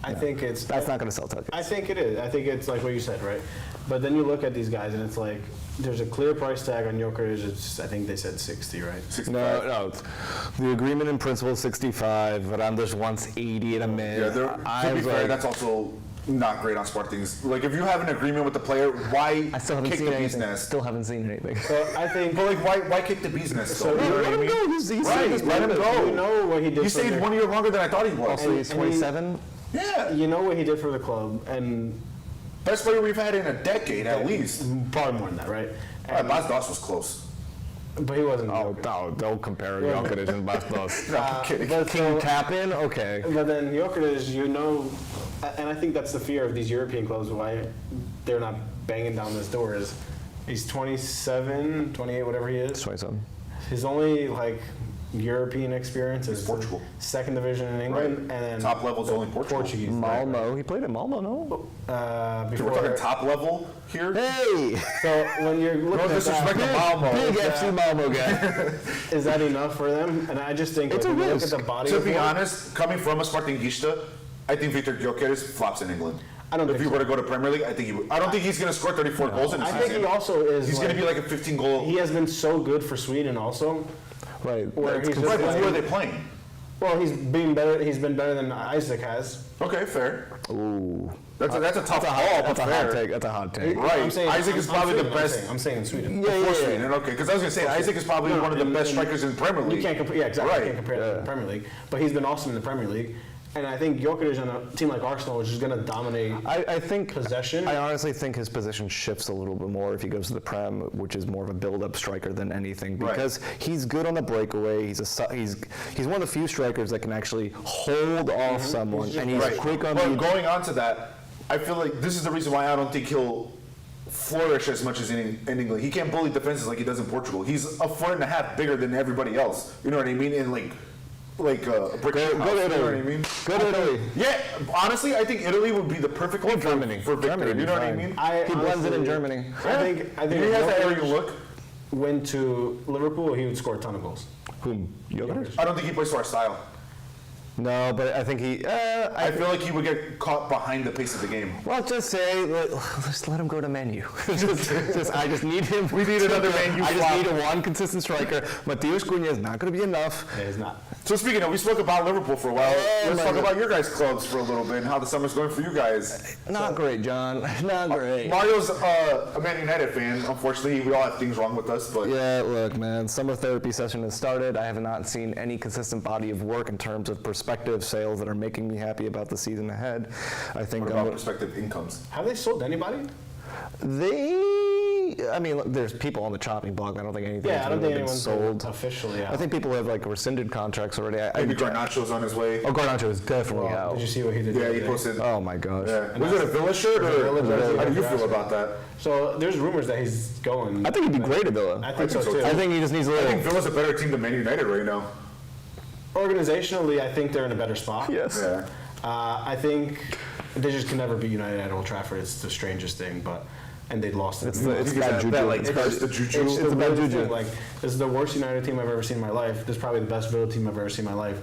I think it's. that's not going to sell tickets. I think it is. I think it's like what you said, right? But then you look at these guys, and it's like there's a clear price tag on Jokic. It's, I think they said 60, right? No. The agreement in principle is 65, but Anders wants 80 at a mid. yeah, to be fair, that's also not great on smart things. Like, if you have an agreement with the player, why I still haven't kick seen the bee's anything. nest? Still haven't seen anything. So I think. But like, why kick the bee's nest? So Though? You know what I let him mean? go. He's Right, saved his let him purpose. go. You know what he did. He for stayed their- 1 year longer than I thought he was. Also, he's and he- 27. Yeah, You know what he did for the club, and best player we've had in a decade at least. probably more than that, right? And- Bas Dost was close. but he wasn't. Oh, Jokic. don't compare Jokic and Bastos. I'm kidding. But King so- Tapin? Okay. But then Jokic, you know, and I think that's the fear of these European clubs, why they're not banging down this door, is he's 27, 28, whatever he is. 27. His only, like, European experience is Portugal. second division in England, and then Top level's only Portugal. Portuguese. Malmo. He played at Malmo, no? Dude, Before, we're talking top level here. Hey! so when you're No looking at disrespect to that, Malmo. Big FC Malmo guy. is that enough for them? And I just think It's like, a when you look risk. at the body To of be work, honest, coming from a Spartangista, I think Victor Gyökeres flops in England. I don't If think he so. were to go to Premier League, I think he would. I don't think he's going to score 34 goals in a I season. think he also is. He's going to be like a 15 goal. he has been so good for Sweden also. Right. Where That's he's just Right, but like- who are they playing? Well, he's been better. He's been better than Isaac has. Okay, fair. Ooh. That's a tough call, That's but a hot fair. take. That's a hot take. Right. I'm saying, Isaac is probably the best. I'm saying in Sweden. Before Sweden, okay. Because I was going to say, Isaac is probably one of the best strikers in Premier League. You can't compare. Yeah, exactly. Right. You can't compare that to the Premier League. But he's been awesome in the Premier League, and I think Jokic on a team like Arsenal, which is going to dominate. I think Possession? I honestly think his position shifts a little bit more if he goes to the Prem, which is more of a build-up striker than anything, Right. because he's good on the breakaway. He's one of the few strikers that can actually hold off someone, and he's Right. quick on But the. going on to that, I feel like this is the reason why I don't think he'll flourish as much as in England. He can't bully defenses like he does in Portugal. He's a foot and a half bigger than everybody else. You know what I mean? And like a brick Go house, to you know what I Italy. mean? Go to Italy. Yeah, honestly, I think Italy would be the perfect one Germany. for Victor. Germany would You be know what I fine. mean? He blends it in honestly- Germany. I think he if has that Jokic arrogant look. went to Liverpool, he would score a ton of goals. Whom? Jokic? I don't think he plays to our style. No, but I think he. I feel like he would get caught behind the pace of the game. Well, just say, just let him go to Menu. I just need him. We need another Man U I flop. just need one consistent striker. Matias Cunha is not going to be enough. Yeah, he's not. So speaking of, we spoke about Liverpool for a while. Let's my talk God. about your guys' clubs for a little bit and how the summer's going for you guys. Not great, John. Not great. Mario's a Man United fan. Unfortunately, we all have things wrong with us, but Yeah, look, man, summer therapy session has started. I have not seen any consistent body of work in terms of prospective sales that are making me happy about the season ahead. I think what about prospective incomes? Have they sold anybody? I mean, look, there's people on the chopping block. I don't think anything Yeah, I has don't really think been anyone's sold. officially out. I think people have like rescinded contracts already. Maybe Garnacho's on his way. Oh, Garnacho is definitely out. Did you see what he did? the Yeah, other he day? posted. Oh my gosh. Yeah. Was it a Villa shirt or Villa jersey. how do you feel Villa about that? So there's rumors that he's going. I think he'd be great at Villa. I think so so too. too. I think he just needs a I think little. Villa's a better team than Man United right now. Organizationally, I think they're in a better spot. Yes. Yeah. I think they just can never beat United at Old Trafford. It's the strangest thing, and they lost it. It's bad That, juju. like, curse the juju. It's It's the a bad weirdest juju. thing. Like, this is the worst United team I've ever seen in my life. This is probably the best Villa team I've ever seen in my life.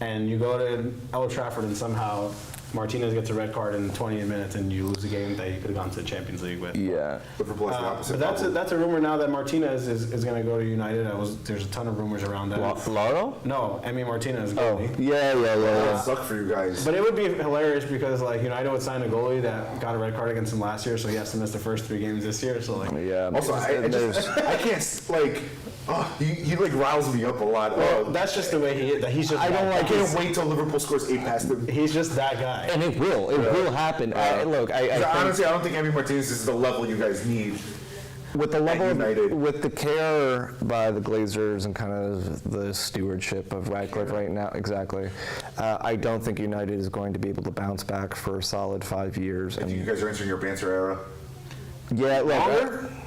And you go to Old Trafford and somehow Martinez gets a red card in 20 minutes and you lose a game that you could have gone to the Champions League with. Yeah. Liverpool has the opposite. But problem. that's a rumor now that Martinez is going to go to United. There's a ton of rumors around that. Laro? No, Emi Martinez Oh, goalie. yeah. That suck for you guys. But it would be hilarious because like United would sign a goalie that got a red card against him last year, so he has to miss the first 3 games this year. So like, Yeah. Also, I can't like. He like riles me up a lot. that's just the way he is. That he's just. I don't that I guy. can't wait till Liverpool scores 8 past them. He's just that guy. And it will. It will happen. Look, I think, Honestly, I don't think Emi Martinez is the level you guys need. with the level United. with the care by the Glazers and kind of the stewardship of Radcliffe right now, exactly. I don't think United is going to be able to bounce back for a solid 5 years. I think you guys are entering your banter era. Yeah,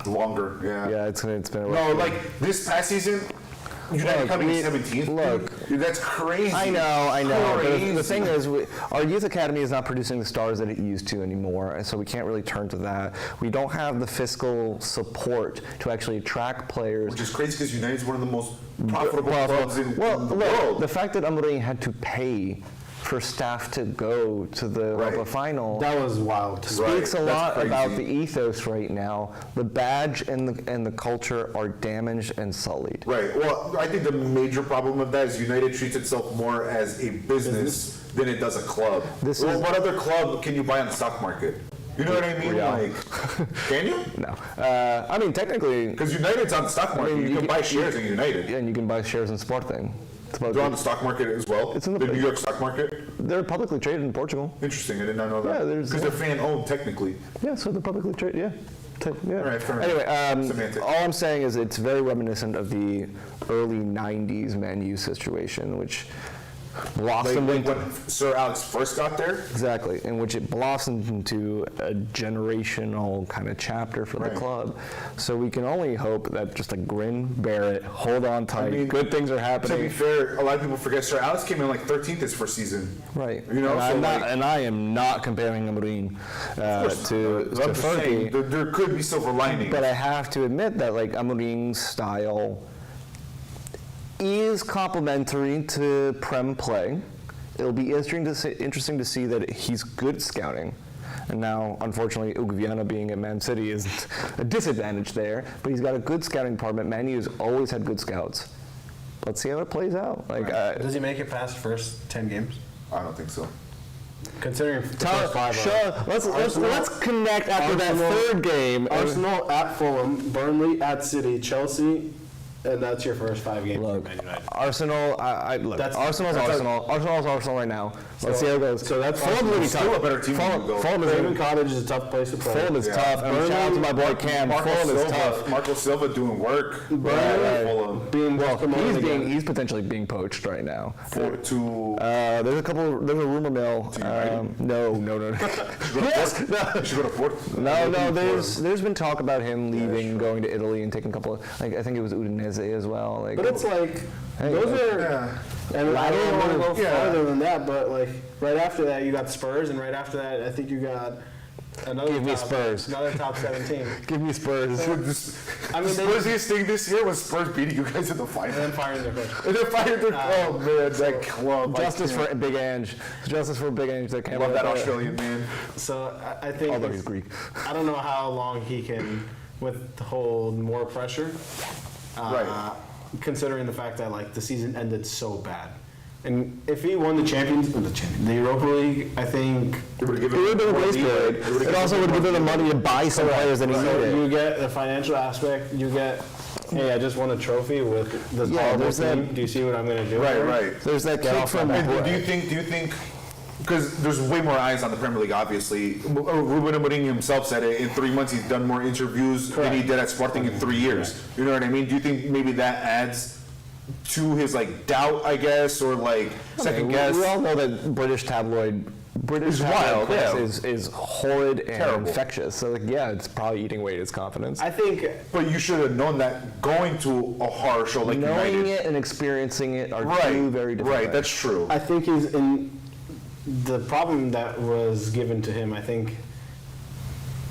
Longer, yeah. yeah, it's been a No, like this past season, United coming in 17th. look. Dude, that's crazy. I know. But the Crazy. thing is, our youth academy is not producing the stars that it used to anymore, and so we can't really turn to that. We don't have the fiscal support to actually attract players. Which is crazy because United's one of the most profitable clubs in the look, world. the fact that Amorim had to pay for staff to go to the Right. Europa final That was wild. Right. speaks a that's lot crazy. about the ethos right now. The badge and the culture are damaged and sullied. Right. Well, I think the major problem of that is United treats itself more as a business than it does a club. What other club can you buy on the stock market? You know what I mean? Real. Like, can you? No, I mean technically, Because United's on the stock market. mean, you you can can- buy shares in United. yeah, and you can buy shares in Sporting. It's about- They're on the stock market as well. It's in the the New place. York stock market. They're publicly traded in Portugal. Interesting. I did not know that. Yeah, there's- Because they're fan owned technically. Yeah, so they're publicly traded. Yeah. Yeah. All right, fair enough. Anyway, Semantics. all I'm saying is it's very reminiscent of the early '90s Man U situation, which blossomed Like into when Sir Alex first got there. exactly, in which it blossomed into a generational kind of chapter for the Right. club. So we can only hope that just a grin, bear it, hold on tight, mean, good things are To be happening. fair, a lot of people forget Sir Alex came in like 13th his first season. Right. You know, and, so I'm not, like- and I am not comparing Amorim to I'm just saying, Fergie. there could be silver linings. But I have to admit that like Amorim's style is complementary to Prem play. It'll be interesting to see that he's good at scouting. And now, unfortunately, Uguviana being at Man City is a disadvantage there. But he's got a good scouting department. Man U's always had good scouts. Let's see how it plays out. Like, Does he make it past the first 10 games? I don't think so. Considering the first five are- let's connect after that Arsenal- third game. Arsenal at Fulham, Burnley at City, Chelsea, and that's your first 5 games Look, for Man United. Arsenal, look, That's- Arsenal's that's Arsenal. Arsenal's Arsenal right now. Let's see how it goes. So that's Fulham will be Still tough. a better team than you, though. Fulham is Craven Cottage is a tough place to play. Fulham is Yeah. tough. And shout out to my boy Cam. Fulham is tough. Marco Silva doing work. Burnley Fulham. being He's potentially being poached right now. To There's a rumor mill. United? No. Yes, you should go to Fort. no. There's been talk about him leaving, going to Italy, and taking a couple of. Like I think it was Udinese as well. Like, But it's like, those are, Yeah. and I don't want to go Yeah. farther than that, but like, right after that, you got Spurs, and right after that, I think you got another Give me top, Spurs. another top 17. Give me Spurs. I mean, The they Spurs' thing this year was Spurs beating you guys in the final. and then firing their coach. And then fired their oh man, that club. I Justice can't- for Big Ange. Justice for Big Ange. That I came love that out there. Australian man. So I think, Although he's Greek. I don't know how long he can withhold more pressure. Right. Considering the fact that like the season ended so bad. And if he won the the Europa League, I think It would have It would have been a grace period. It also would give him the money to buy some players that he so needed. you get the financial aspect, you get, hey, I just won a trophy with this Yeah, horrible there's that- team. Do you see what I'm going to do? Right, here? right. There's that kid from. And do you think, because there's way more eyes on the Premier League, obviously. Ruben Amorim himself said it. In 3 months, he's done more interviews than he did at Sporting in 3 years. You know what I mean? Do you think maybe that adds to his like doubt, I guess, or like second guess? We all know that British tabloid It's wild, press yeah. is horrid and Terrible. infectious. So like, yeah, it's probably eating away at his confidence. I think But you should have known that going to a horror show like Knowing United. it and experiencing it are Right, two very different right. things. That's true. I think he's in the problem that was given to him. I think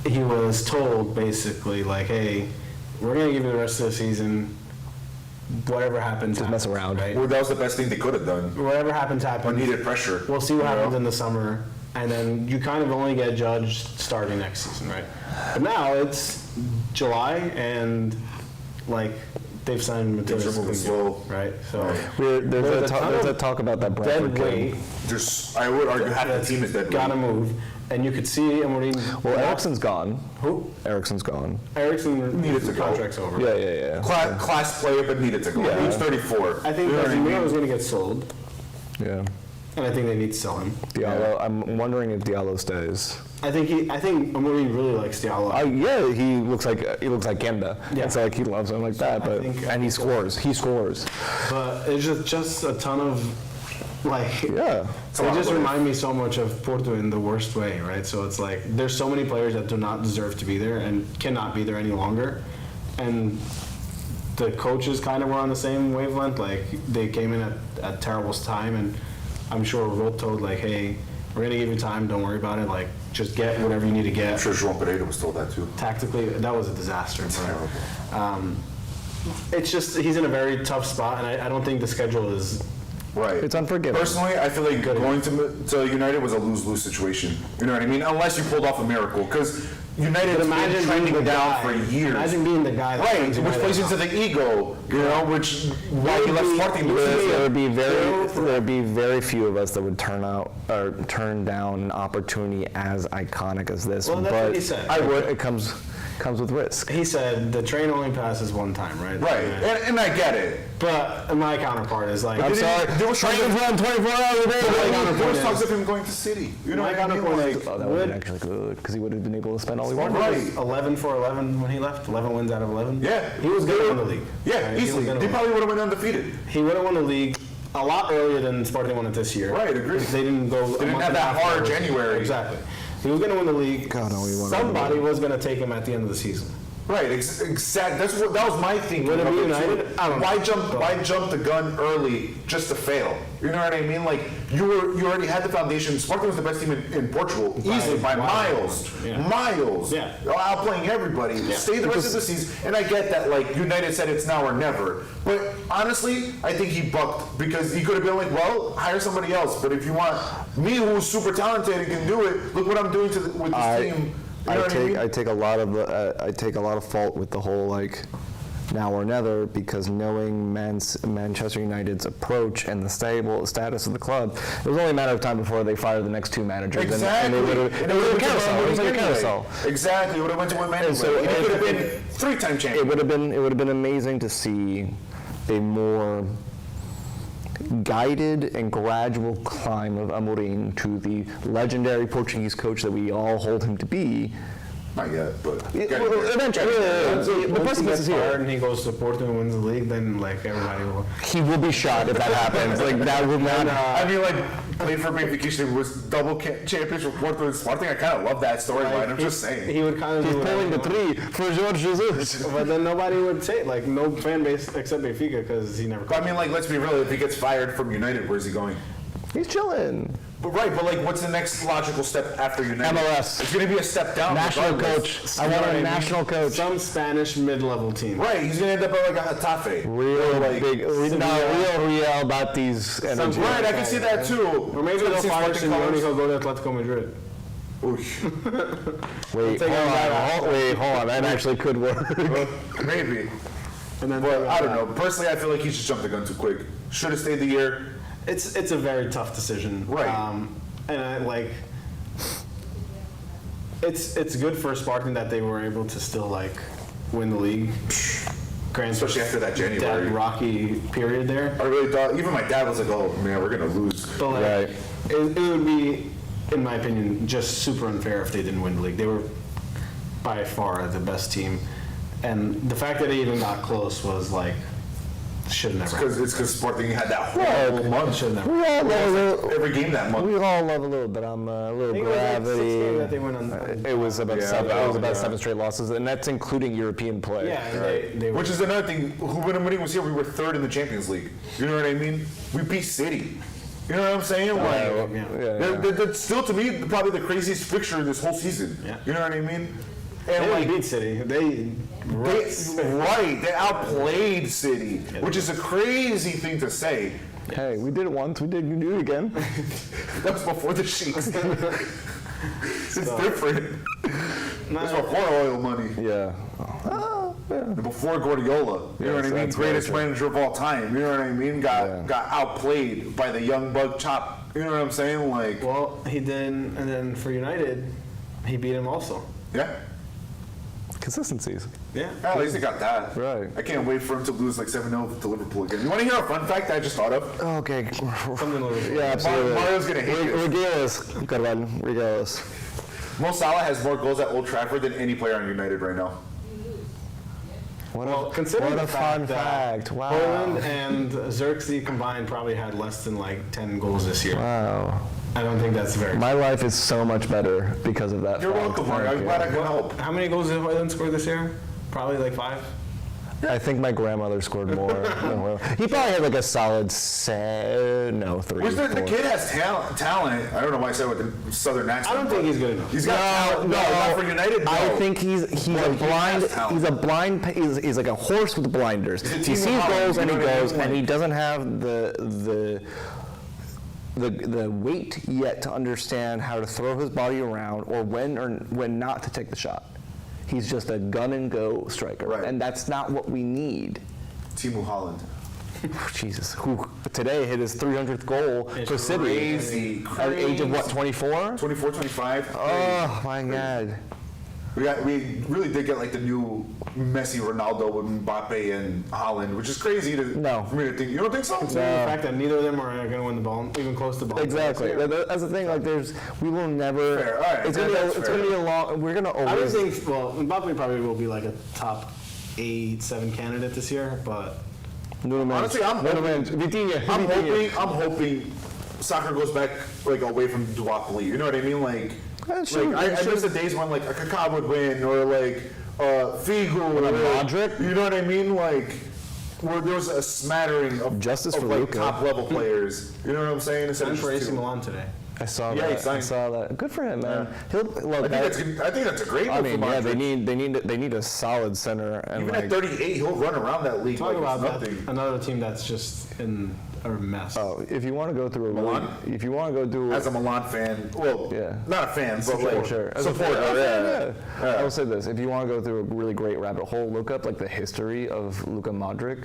he was told basically like, "Hey, we're gonna give you the rest of the season. Whatever happens, Just mess happens," around. Right? Well, that was the best thing they could have done. Whatever happens, happens. Unneeded pressure. We'll see what you know? happens in the summer, and then you kind of only get judged starting next season, right? But now it's July, and like they've signed Things are Matthias moving Cunha, slow. right? So There's There's a a ton there's of a talk about that Brentford dead kid. weight. I would argue half the team is dead. Gotta weight. move, and you could see Amorim. Well, Ericsson's gone. Who? Ericsson's gone. Ericsson Needed to go. contract's over. Yeah. Class player, but needed to go. Yeah. He's 34. I think You know what I Casemiro mean? was going to get sold. Yeah. and I think they need to sell him. Diallo, I'm wondering if Diallo stays. I think Amorim really likes Diallo. Yeah, he looks like Genda. Yeah. It's like he loves him like that, but and he scores. He scores. But it's just a ton of like. Yeah. They just remind me so much of Porto in the worst way, right? So it's like there's so many players that do not deserve to be there and cannot be there any longer, and the coaches kind of were on the same wavelength. Like they came in at terrible time, and I'm sure Rot told like, hey, we're gonna give you time. Don't worry about it. Like just get whatever you need to get. I'm sure João Pereira was told that too. Tactically, that was a disaster. Terrible. It's just he's in a very tough spot, and I don't think the schedule is. Right. It's unforgiving. Personally, I feel like going to United was a lose-lose situation. You know what I mean? Unless you pulled off a miracle, because United has been trending down for years. Imagine being the guy. That Right, turns which United plays into around. the ego, you know, which why he left Sporting. There would be very few of us that would turn down an opportunity as iconic as this. Well, that's but what he said. I would. It comes with risk. He said the train only passes one time, right? Right, and I get it. But my counterpart is like, I'm sorry. There was Trains run 24 hours a day. There was talks of him going to City. You know My what I mean? counterpoint is- Like, Oh, that would have been actually good because he would have been able to spend all he wanted. Right. was 11 for 11 when he left. 11 wins out of 11. Yeah. he was going to win the league. Yeah, Right? He was easily. gonna They win. probably would have went undefeated. He would have won the league a lot earlier than Sporting won it this year. Right, agreed. They didn't go. They didn't have that hard January. Exactly. He was going to win the league. God, no, he won the Somebody was going to take him at the end of the season. Right, exactly. That was my thing. Would it be United? I don't know. Why jump the gun early just to fail? You know what I mean? Like you already had the foundation. Sporting was the best team in Portugal, easily by miles, Yeah. miles. Yeah. Outplaying everybody. Stay the rest of the season. And I get that. Like United said, it's now or never. But honestly, I think he bucked because he could have been like, well, hire somebody else. But if you want me, who's super talented and can do it, look what I'm doing with this team. You know what I mean? I take a lot of fault with the whole like now or never because knowing Manchester United's approach and the status of the club, it was only a matter of time before they fired the next two managers. Exactly. And it was a carousel. It was like a carousel. Exactly. It would have went to win anyway. So He could have been three-time It champion. would have been amazing to see a more guided and gradual climb of Amorim to the legendary Portuguese coach that we all hold him to be. Not yet, but Eventually, the Once he precipice gets is fired here. and he goes to Porto and wins the league, then like everybody will. He will be shot if that happens. Like that would not. I mean, like played for Benfica, was double champions with Porto and Sporting. I kind of love that storyline. I'm just saying. He would kind of. He's do pulling the whatever he three for Jorge Jesus. wants. But then nobody would say it. Like no fan base except Benfica because he never. But I mean, like, let's be real. If he gets fired from United, where's he going? He's chilling. But right, but like, what's the next logical step after United? MLS. It's going to be a step down. National regardless. coach. I want a national coach. Some Spanish mid-level team. Right, he's going to end up at like a Hetafe. Real like, big, real about these energy. Right, I can see that too. Or maybe they'll fire Simeone. He'll go to Atletico Madrid. Wait, hold on. That actually could work. Maybe. And then But I don't know. Personally, I feel like he just jumped the gun too quick. Should have stayed the year. It's a very tough decision. Right. And I like. It's good for Spartan that they were able to still like win the league. Especially after that January. That rocky period there. I really thought, even my dad was like, oh man, we're going to lose. But like, Right. it would be, in my opinion, just super unfair if they didn't win the league. They were by far the best team, and the fact that they even got close was like should have never happened. It's because Sporting had that horrible month. Should have never. We all love a little. Every game that month. We all love a little drama, a little think it was like 6 gravity. games that they went on. It was about Yeah, seven. It was about yeah. 7 straight losses, and that's including European play. Yeah, and they were. Which is another thing. When Amorim was here, we were third in the Champions League. You know what I mean? We beat City. You know what I'm saying? Like, yeah. that's still to me probably the craziest fixture this whole season. Yeah. You know what I mean? They And didn't like, beat City. They they outplayed City, which is a crazy thing to say. Hey, we did it once. We did do it again. That was before the Sheiks. It's different. That's before oil money. Yeah. Before Guardiola, you know what I mean? that's very Greatest true. manager of all time. You know what I mean? Yeah. Got outplayed by the young bug chop. You know what I'm saying? Like, Well, he did, and then for United, he beat him also. yeah. consistencies. Yeah. At least they got that. Right. I can't wait for him to lose like 7-0 to Liverpool again. You want to hear a fun fact I just thought of? Okay. Something a little Yeah, absolutely. Mario's gonna hate this. Regale us. Good one. Regale us. Mo Salah has more goals at Old Trafford than any player on United right now. Well, considering what the a fun fact that fact. Wow. Poland and Xerxes combined probably had less than like 10 goals this year. Wow. I don't think that's very. My life is so much better because of that You're fact. welcome, Mario. Thank I'm you. glad I could help. How many goals did Hoyland score this year? Probably like 5. I think my grandmother scored more. than Will. He probably had like a solid 3. Which the 4. kid has talent. I don't know why I said it with the Southern accent. I don't think but he's good enough. He's got talent. No, not for United. No. I think he's Well, a he blind. has talent. He's a blind. He's like a horse with blinders. He's a He Timo sees Holland, goals you and he know what I goes, mean? and he doesn't have the weight yet to understand how to throw his body around or when not to take the shot. He's just a gun and go striker, Right. and that's not what we need. Timo Holland. Jesus, who today hit his 300th goal It's for City Crazy. at the age of what, 24? 24, 25. Oh my God. We really did get like the new Messi, Ronaldo with Mbappe and Holland, which is crazy No. for me to think. You don't think so? The fact that neither of them are going to win the ball, even close to the ball. Exactly. That's the thing. Like, we will never. Fair. All right. It's gonna be. That's It's fair. gonna be a long. We're gonna I don't always. think, well, Mbappe probably will be like a top 8, 7 candidate this year, but Honestly, I'm hoping soccer goes back like away from duopoly. You know what I mean? Like Yeah, sure, I sure. miss the days when like a Kaká would win or like Figo or Modric. You know what I mean? Like where there was a smattering of Justice of for like Luka. top level players. You know what I'm saying? Instead signed of for just AC two. Milan today. I saw Yeah, he that. I signed. saw that. Good for him, man. He'll look. I think that's a great. I move mean, for yeah, Modric. they need a solid center and Even like. at 38, he'll run around that league Talk like about it's that, nothing. another team that's just in a mess. Oh, if you want to go through a Milan? really, if you want to go do As a Milan fan, well, Yeah. not a fan, but Sure, like sure. As a supporter. fan, Yeah. I will say this: if you want to go through a really great rabbit hole, look up like the history of Luka Modric.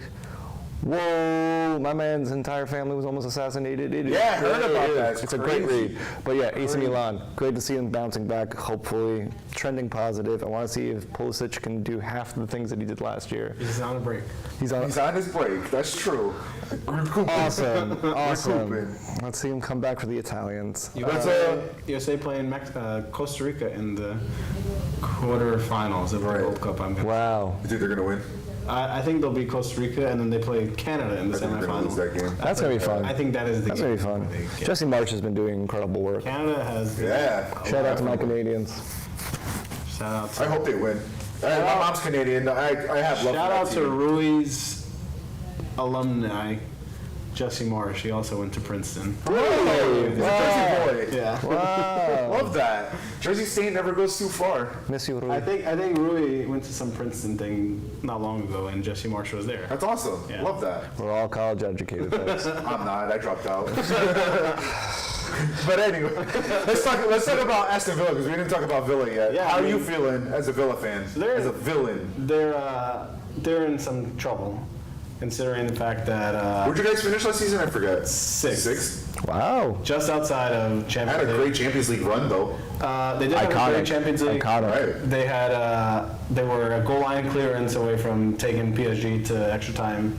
Whoa, my man's entire family was almost assassinated. Yeah, I heard about that. It's a great read. But yeah, AC Milan, great to see him bouncing back. Hopefully, trending positive. I want to see if Pulisic can do half the things that he did last year. He's on a break. He's on. He's on his break. That's true. Recouping. Awesome, awesome. Recouping. Let's see him come back for the Italians. USA playing Costa Rica in the quarterfinals of the Right. World Cup. Wow, You think they're gonna win? I think they'll beat Costa Rica, and then they play Canada in the I think they're gonna lose that semifinals. game. that's gonna be fun. I think that is the That's game. gonna be fun. They get- Jesse March has been doing incredible work. Canada has. Yeah. Shout out to my Canadians. Shout out I to. hope they win. My mom's Canadian. I have love Shout for out that to team. Rui's alumni, Jesse Morris. He also went to Princeton. He's a Jersey boy. Yeah. Wow. Love that. Jersey State never goes too far. Miss you, I Rui. think Rui went to some Princeton thing not long ago, and Jesse Marsh was there. That's awesome. Yeah. Love that. We're all college educated folks. I'm not. I dropped out. But anyway, let's talk about Aston Villa because we didn't talk about Villa yet. Yeah, How I are you mean- feeling as a Villa fan? They're- As a villain. They're in some trouble, considering the fact that Where'd you guys finish last season? I forgot. Sixth. Sixth. Wow. just outside of Had a Champions League, great Champions League run though. they did have a Iconic. great Champions League. Iconic. Right. They had they were a goal line clearance away from taking PSG to extra time.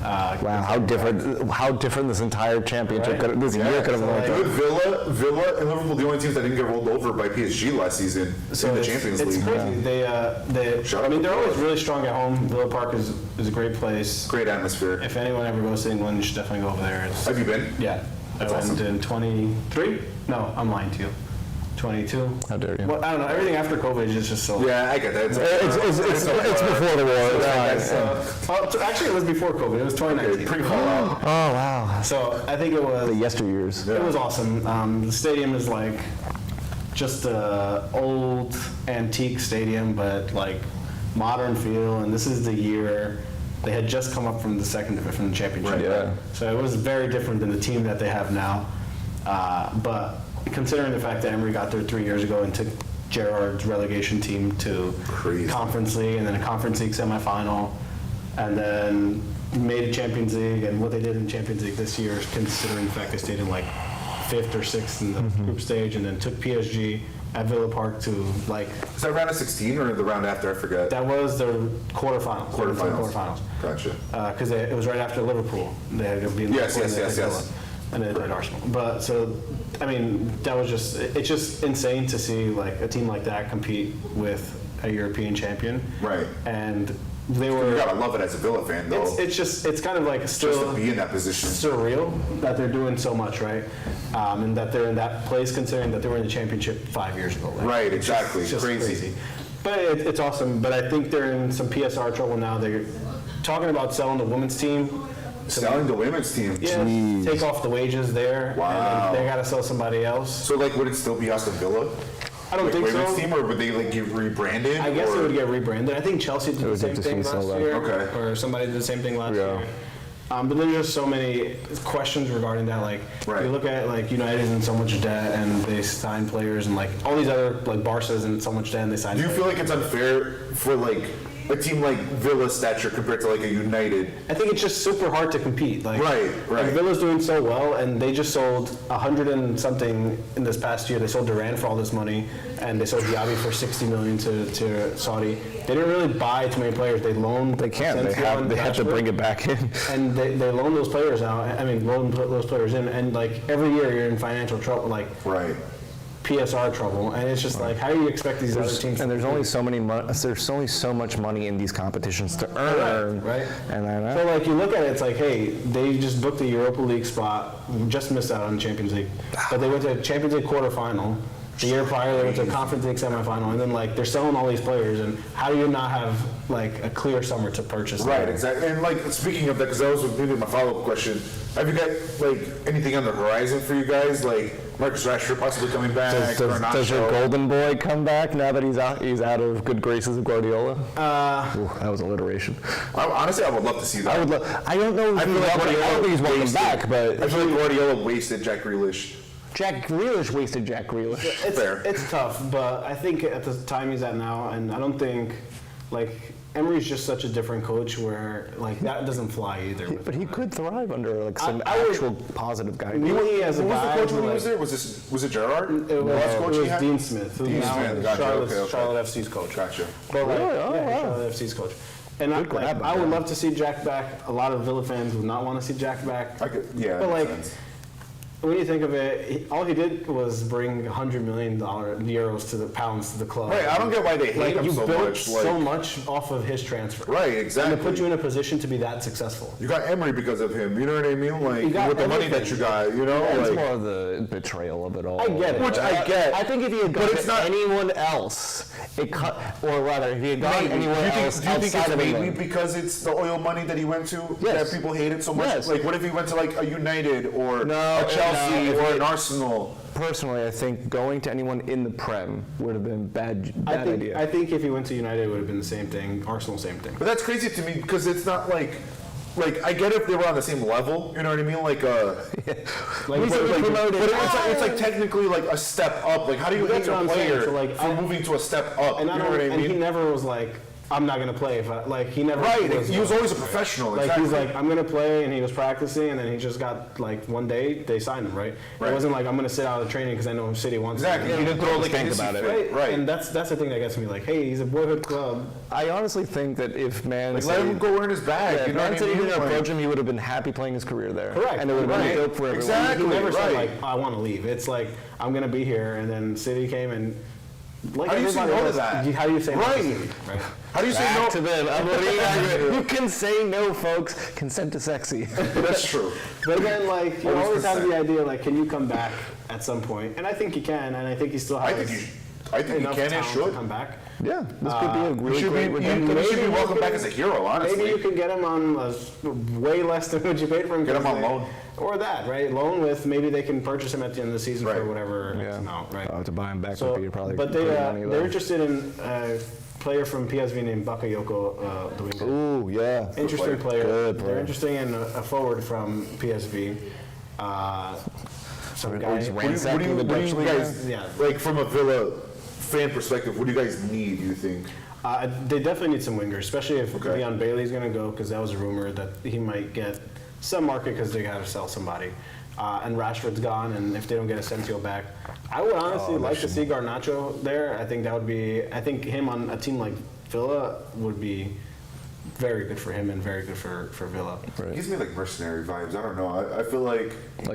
Wow, how different this entire championship, Right. this year Yeah, could have so looked. like- Good Villa and Liverpool, the only teams that didn't get rolled over by PSG last season in the it's- Champions it's League. crazy. They Shout I out mean, to they're always Villa. really strong at home. Villa Park is a great place. Great atmosphere. If anyone ever goes to England, you should definitely go over there. Have you been? Yeah. That's I went awesome. in 23? No, I'm lying to you. 22? How dare you. Well, I don't know. Everything after COVID is just so. Yeah, I get that. It's before the war. It's fine. Actually, it was before COVID. It was 2019. Pretty far out. Oh, wow. So I think it was. The yesteryears. It was awesome. The stadium is like just a old antique stadium, but like modern feel. And this is the year they had just come up from the championship. Right, yeah. So it was very different than the team that they have now. But considering the fact that Emery got there 3 years ago and took Gerrard's relegation team to Crazy. Conference League and then a Conference League semifinal, and then made a Champions League, and what they did in Champions League this year, considering the fact they stayed in like 5th or 6th in the group stage, and then took PSG at Villa Park to like. Is that round of 16 or the round after? I forget. That was the quarterfinals. Quarterfinals. Gotcha. Because it was right after Liverpool. They had to be in Yes, Liverpool yes, and yes, yes. And they played Arsenal. But so, I mean, that was just, it's just insane to see like a team like that compete with a European champion. Right. And they You were, gotta love it as a Villa fan, though. it's kind of like just still to be in that position. surreal that they're doing so much, right? And that they're in that place considering that they were in the championship 5 years ago. Like, Right, it's exactly. just Crazy. But it's awesome. But I think they're in some PSR trouble now. They're talking about selling the women's team. Selling the women's team. Yeah, take off the wages there. Wow. And then they got to sell somebody else. So, like, would it still be Aston Villa? I don't Like, think women's so. team, or would they like get rebranded? I guess or? it would get rebranded. I think Chelsea did the would same just thing be so last low. year. Okay. Or somebody did the same thing last Yeah. year. But there's just so many questions regarding that. Like, Right. you look at like United's in so much debt, and they sign players, and like all these other like Barca's in so much debt, and they sign. Do you feel like it's unfair for like a team like Villa stature compared to like a United? I think it's just super hard to compete. Like, Right. Like Villa's doing so well, and they just sold 100 and something in this past year. They sold Duran for all this money, and they sold Diaby for 60 million to Saudi. They didn't really buy too many players. They loaned. They can. They Asensio have. and They had to Rashford, bring it back in. and they loan those players out. I mean, loan those players in, and like every year you're in financial trouble, like Right. PSR trouble, and it's just like, how do you expect these other teams? And there's only so many. There's only so much money in these competitions to earn. Right. And then, So like you look at it, it's like, hey, they just booked the Europa League spot, just missed out on the Champions League, but they went to Champions League quarterfinal. The year prior, they went to Conference League semifinal, and then like they're selling all these players, and how do you not have like a clear summer to purchase? Right, them? exactly. And like speaking of that, because that was maybe my follow-up question. Have you got like anything on the horizon for you guys? Like Marcus Rashford possibly coming back? does your Garnacho? golden boy come back now that he's out of good graces of Guardiola? Ooh, that was alliteration. Honestly, I would love to see that. I would. I don't know. If I feel like I don't Guardiola think he's welcome wasted- back, but I feel like Guardiola wasted Jack Grealish. Jack Grealish wasted Jack Grealish. Fair. It's tough, but I think at the time he's at now, and I don't think like Emery's just such a different coach where like that doesn't fly either. with But he could thrive under like some I would- actual positive guidance. me as a Who was the guy coach who, when he like, was there? Was it Gerrard? It was, Last coach it he was had? Dean Smith, who's Dean now Smith, gotcha, Charlotte's, okay. Charlotte FC's coach. Gotcha. But like, Really? Oh, yeah, he's wow. Charlotte FC's coach. And Good grab, I would man. love to see Jack back. A lot of Villa fans would not want to see Jack back. Yeah. But that like, makes sense. when you think of it, all he did was bring $100 million euros to the pounds to the club. Right, I don't get why they hate Like him you so built much. Like, so much off of his transfer. right, And exactly. to put you in a position to be that successful. You got Emery because of him. You know what I mean? Like You got with the money that everything. you got, you know, It's like more of the betrayal of it all. I get it. Which I get. I think if he had But gone it's to not- anyone else, it cut, or rather, if he had gone maybe. anywhere else Do you think outside it's of maybe England. because it's the oil money that he went to Yes. that people hate it so much? Yes. Like, what if he went to like a United or No, a Chelsea no, if or he- an Arsenal? Personally, I think going to anyone in the Prem would have been bad idea. I think if he went to United, it would have been the same thing. Arsenal, same thing. But that's crazy to me because it's not like I get if they were on the same level. You know what I mean? Like Like, Recently promoted. But it's like technically like a step up. Like how do you That's hate your what I'm saying. player So, like, for moving to a step up? and You I know don't, what I and he mean? never was like, I'm not gonna play. If I, like he never. Right. He was always a professional. Like Exactly. he's like, I'm gonna play, and he was practicing, and then he just got like one day they signed him, right? Right. It wasn't like I'm gonna sit out of training because I know City wants Exactly. me. He didn't throw like a think hissy about it. fit. Right. Right. And that's the thing that gets me. Like, hey, he's a boyhood club. I honestly think that if Man Like, City, let him go earn his bag. yeah, you if know Man what I City mean? didn't Like- approach him, he would have been happy playing his career there. Correct. And it would have Right. been dope for everyone. Exactly. He never said right. like, I want to leave. It's like I'm gonna be here, and then City came and. Like How do you say everybody no to else, that? How do you say no to Right. City? Right. How do you say no? Back to them. You can say no, folks. Consent is sexy. That's true. But then, like, you Always always have the consent. idea, like, can you come back at some point? And I think he can, and I think he still has I think he enough can and talent should. to come back. Yeah, this could be a He really should great be, redemption. he should be Maybe welcomed you back can- as a hero, honestly. Maybe you can get him on way less than what you paid for him. Get him 'cause on they- loan. Or that, right? Loan with, maybe they can purchase him at the end of the season Right. for whatever X Yeah. amount, right? To buy him back So, would be probably but great money, they're though. interested in a player from PSV named Bakayoko Domingo. Ooh, yeah. Interesting player. Good player. They're interested in a forward from PSV. Some guy. just What do ransacking you the Dutch league. guys, Yeah. like from a Villa fan perspective, what do you guys need, you think? They definitely need some wingers, especially if Okay. Leon Bailey's going to go, because that was a rumor that he might get some market because they got to sell somebody. and Rashford's gone, and if they don't get Asensio back, I would honestly like to see Garnacho there. I think that would be. I think him on a team like Villa would be very good for him and very good for Villa. It gives me like mercenary vibes. I don't know. I feel like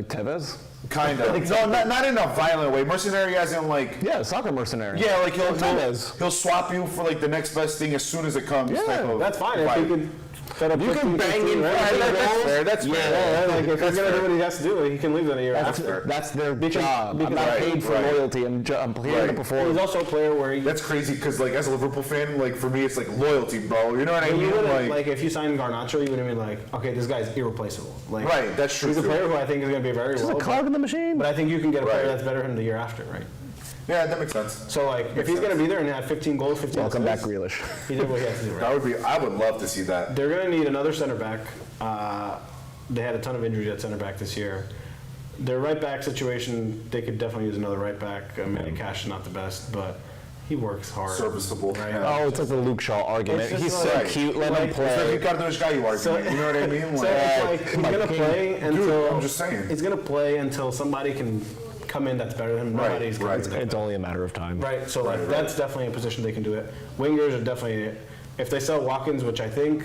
Tevez? kind of. No, not in a violent way. Mercenary as in like. Yeah, soccer mercenary. Yeah, like Tevez. he'll swap you for like the next best thing as soon as it comes. Yeah, type of That's fine. If vibe. he can set up You can 15, bang 15, in right? front of the That's goal. fair. That's fair. Yeah, like if he's gonna do what he has to do, he can leave that a year after. That's their job. I'm because- not Right, paid for right. loyalty. I'm here to Right. perform. He's also a player where he. That's crazy because like as a Liverpool fan, like for me it's like loyalty, bro. You know what I You mean? wouldn't, like if you signed Garnacho, you would have been like, okay, this guy's irreplaceable. Like, Right, that's true, He's a too. player who I think is going to be very He's well. a cog in the machine. But I think you can get a player Right. that's better than him the year after, right? yeah, that makes sense. So like, if he's going to be there and have 15 goals, 15 Welcome back, assists, Grealish. he did what he had to do, right? That would be. I would love to see that. They're going to need another center back. They had a ton of injuries at center back this year. Their right back situation, they could definitely use another right back. Manny Cash is not the best, but he works hard. Serviceable. Right. Yeah. Oh, it's like the Luke Shaw argument. It's He's just so like- cute. Let him like- It's like play. Ricardo Esgaio argument. You know what I mean? So Like, it's like he's my gonna king. play until Dude, I'm just saying. he's gonna play until somebody can come in that's better than him. Right, Nobody's right. gonna It's only a matter of time. Right, so like that's definitely a position they can do it. Wingers are definitely, if they sell Watkins, which I think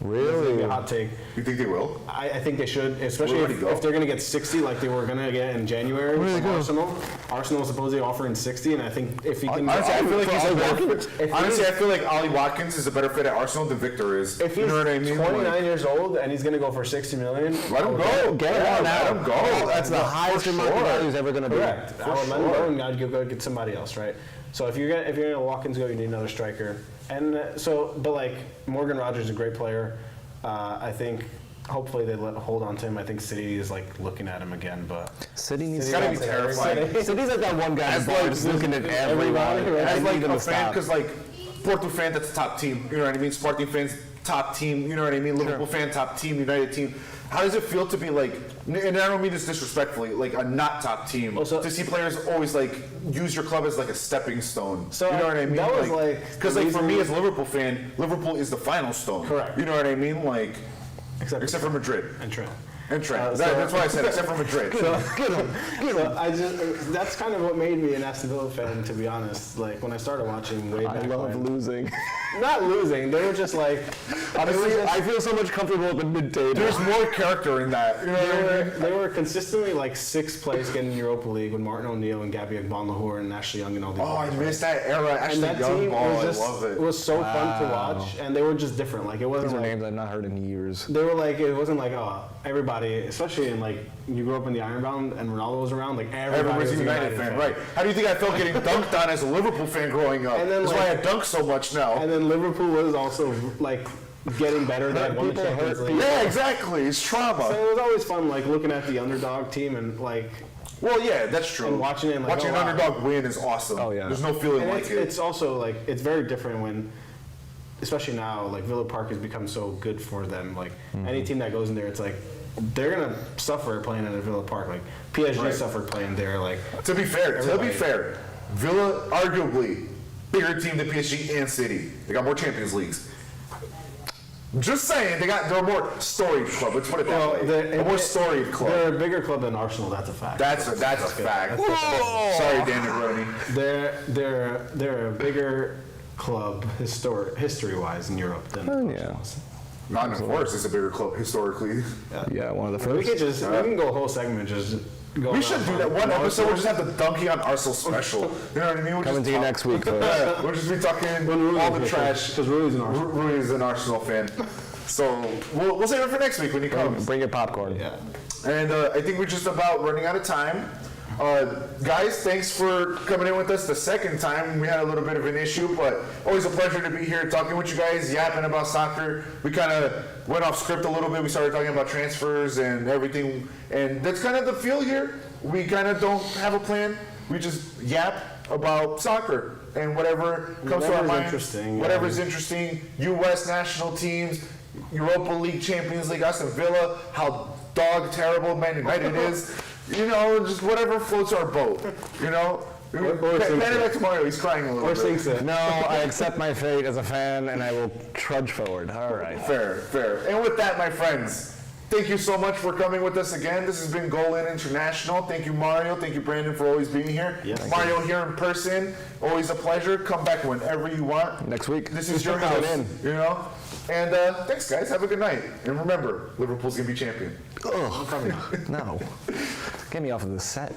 Really? is a hot take. you think they will? I think they should, especially Where would if, he go? if they're going to get 60 like they were going to get in January from Arsenal. Arsenal is supposedly offering 60, and I think if he can, Honestly, I feel like he's a better If fit. he- Honestly, I feel like Ollie Watkins is a better fit at Arsenal than Victor is. if you he's know what I mean? 29 Like, years old and he's going to go for 60 million, let him go. Get him Yeah, on let out. him go. That's the highest For market sure. value he's ever going to be. correct. I would let him sure. go and I'd go get somebody else, right? So if you're going to Watkins go, you need another striker, and but like Morgan Rogers is a great player. I think hopefully they hold on to him. I think City is like looking at him again, but City needs It's gotta be terrifying. City's like that one guy As who's like- just looking at everybody, everybody. right? As I like need him a to fan, stop. because like Porto fan, that's a top team. You know what I mean? Sporting fans, top team. You know what I mean? Liverpool fan, top team. United team. How does it feel to be like? And I don't mean this disrespectfully, like a not top team. Also- to see players always like use your club as like a stepping stone. So, you know what I mean? that was, like, because the like for me reason- as a Liverpool fan, Liverpool is the final stone. Correct. You know what I mean? Like except for Madrid and Trent. and Trent. so- That's what I said. Except for Madrid. So I just that's kind of what made me an Aston Villa fan, to be honest. Like when I started watching way I back love when. losing. Not losing, they were just like Honestly, I feel so much comfortable at the mid-table. There's more character in that. You know what I mean? they were consistently like sixth place getting Europa League with Martin O'Neill and Gabby Agbonlahor and Ashley Young and all these. Oh, I guys, missed that era. And Ashley that Young team ball. was I just love it. was so fun to watch, and they were just different. Like it wasn't These are like names I've not heard in years. they were like it wasn't like everybody, especially in like you grew up in the Ironbound and Ronaldo was around, like everybody Everybody's was a United fan, right? How do you think I felt getting dunked on as a Liverpool fan growing up? And then, That's like- why I dunk so much now. And then Liverpool was also like getting better. They had won the People Champions hurt League. Yeah, exactly. It's trauma. So it was always fun, like looking at the underdog team and like, Well, yeah, that's true. And watching it and like, watching oh, an wow. underdog win is awesome. Oh, yeah. There's no feeling and like it's, it. it's also like it's very different when, especially now, like Villa Park has become so good for them. Like any team that goes in there, it's like they're gonna suffer playing at a Villa Park. Like PSG Right. suffered playing there. Like To be Everybody. fair, Villa arguably bigger team than PSG and City. They got more Champions Leagues. Just saying, they're a more storied club. Let's put it that way. A more storied club. They're a bigger club than Arsenal. That's a fact. That's a fact. Sorry, Dan Negroni. They're a bigger club history-wise in Europe than Yeah. Not in Forest is a bigger club historically. Yeah, one of the We first. we can go a whole segment just go. We should do that one episode. We'll just have the donkey on Arsenal special. You know what I mean? We'll Coming just to you talk- next week, folks. Yeah, we'll just be talking all the trash. because Rui's an Arsenal. Rui is an Arsenal fan. So we'll save it for next week when he comes. Bring your popcorn. Yeah. And I think we're just about running out of time. Guys, thanks for coming in with us the second time. We had a little bit of an issue, but always a pleasure to be here talking with you guys, yapping about soccer. We kind of went off script a little bit. We started talking about transfers and everything. And that's kind of the feel here. We kind of don't have a plan. We just yap about soccer and whatever comes to our Whatever's minds. interesting, yeah. Whatever's interesting. U.S. national teams, Europa League, Champions League, Aston Villa, how dog terrible Man United is. You know, just whatever floats our boat. You know? Or Pan sinks it it. back to Mario, he's crying a little Or bit. sinks it. No, I accept my fate as a fan, and I will trudge forward. All right. Fair. And with that, my friends, Thank you so much for coming with us again. This has been Goal In International. Thank you, Mario. Thank you, Brandon, for always being here. Yes. Mario here in person. Always a pleasure. Come back whenever you want. Next week. This is your Come house. in. You know? And thanks, guys. Have a good night. And remember, Liverpool's going to be champion. Ugh, no. Get me off of the set.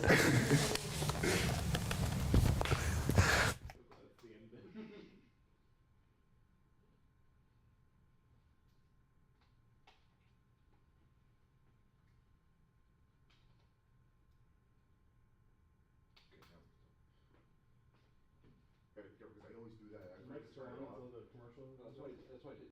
I always do that. Mike's around until the commercial. That's why I did.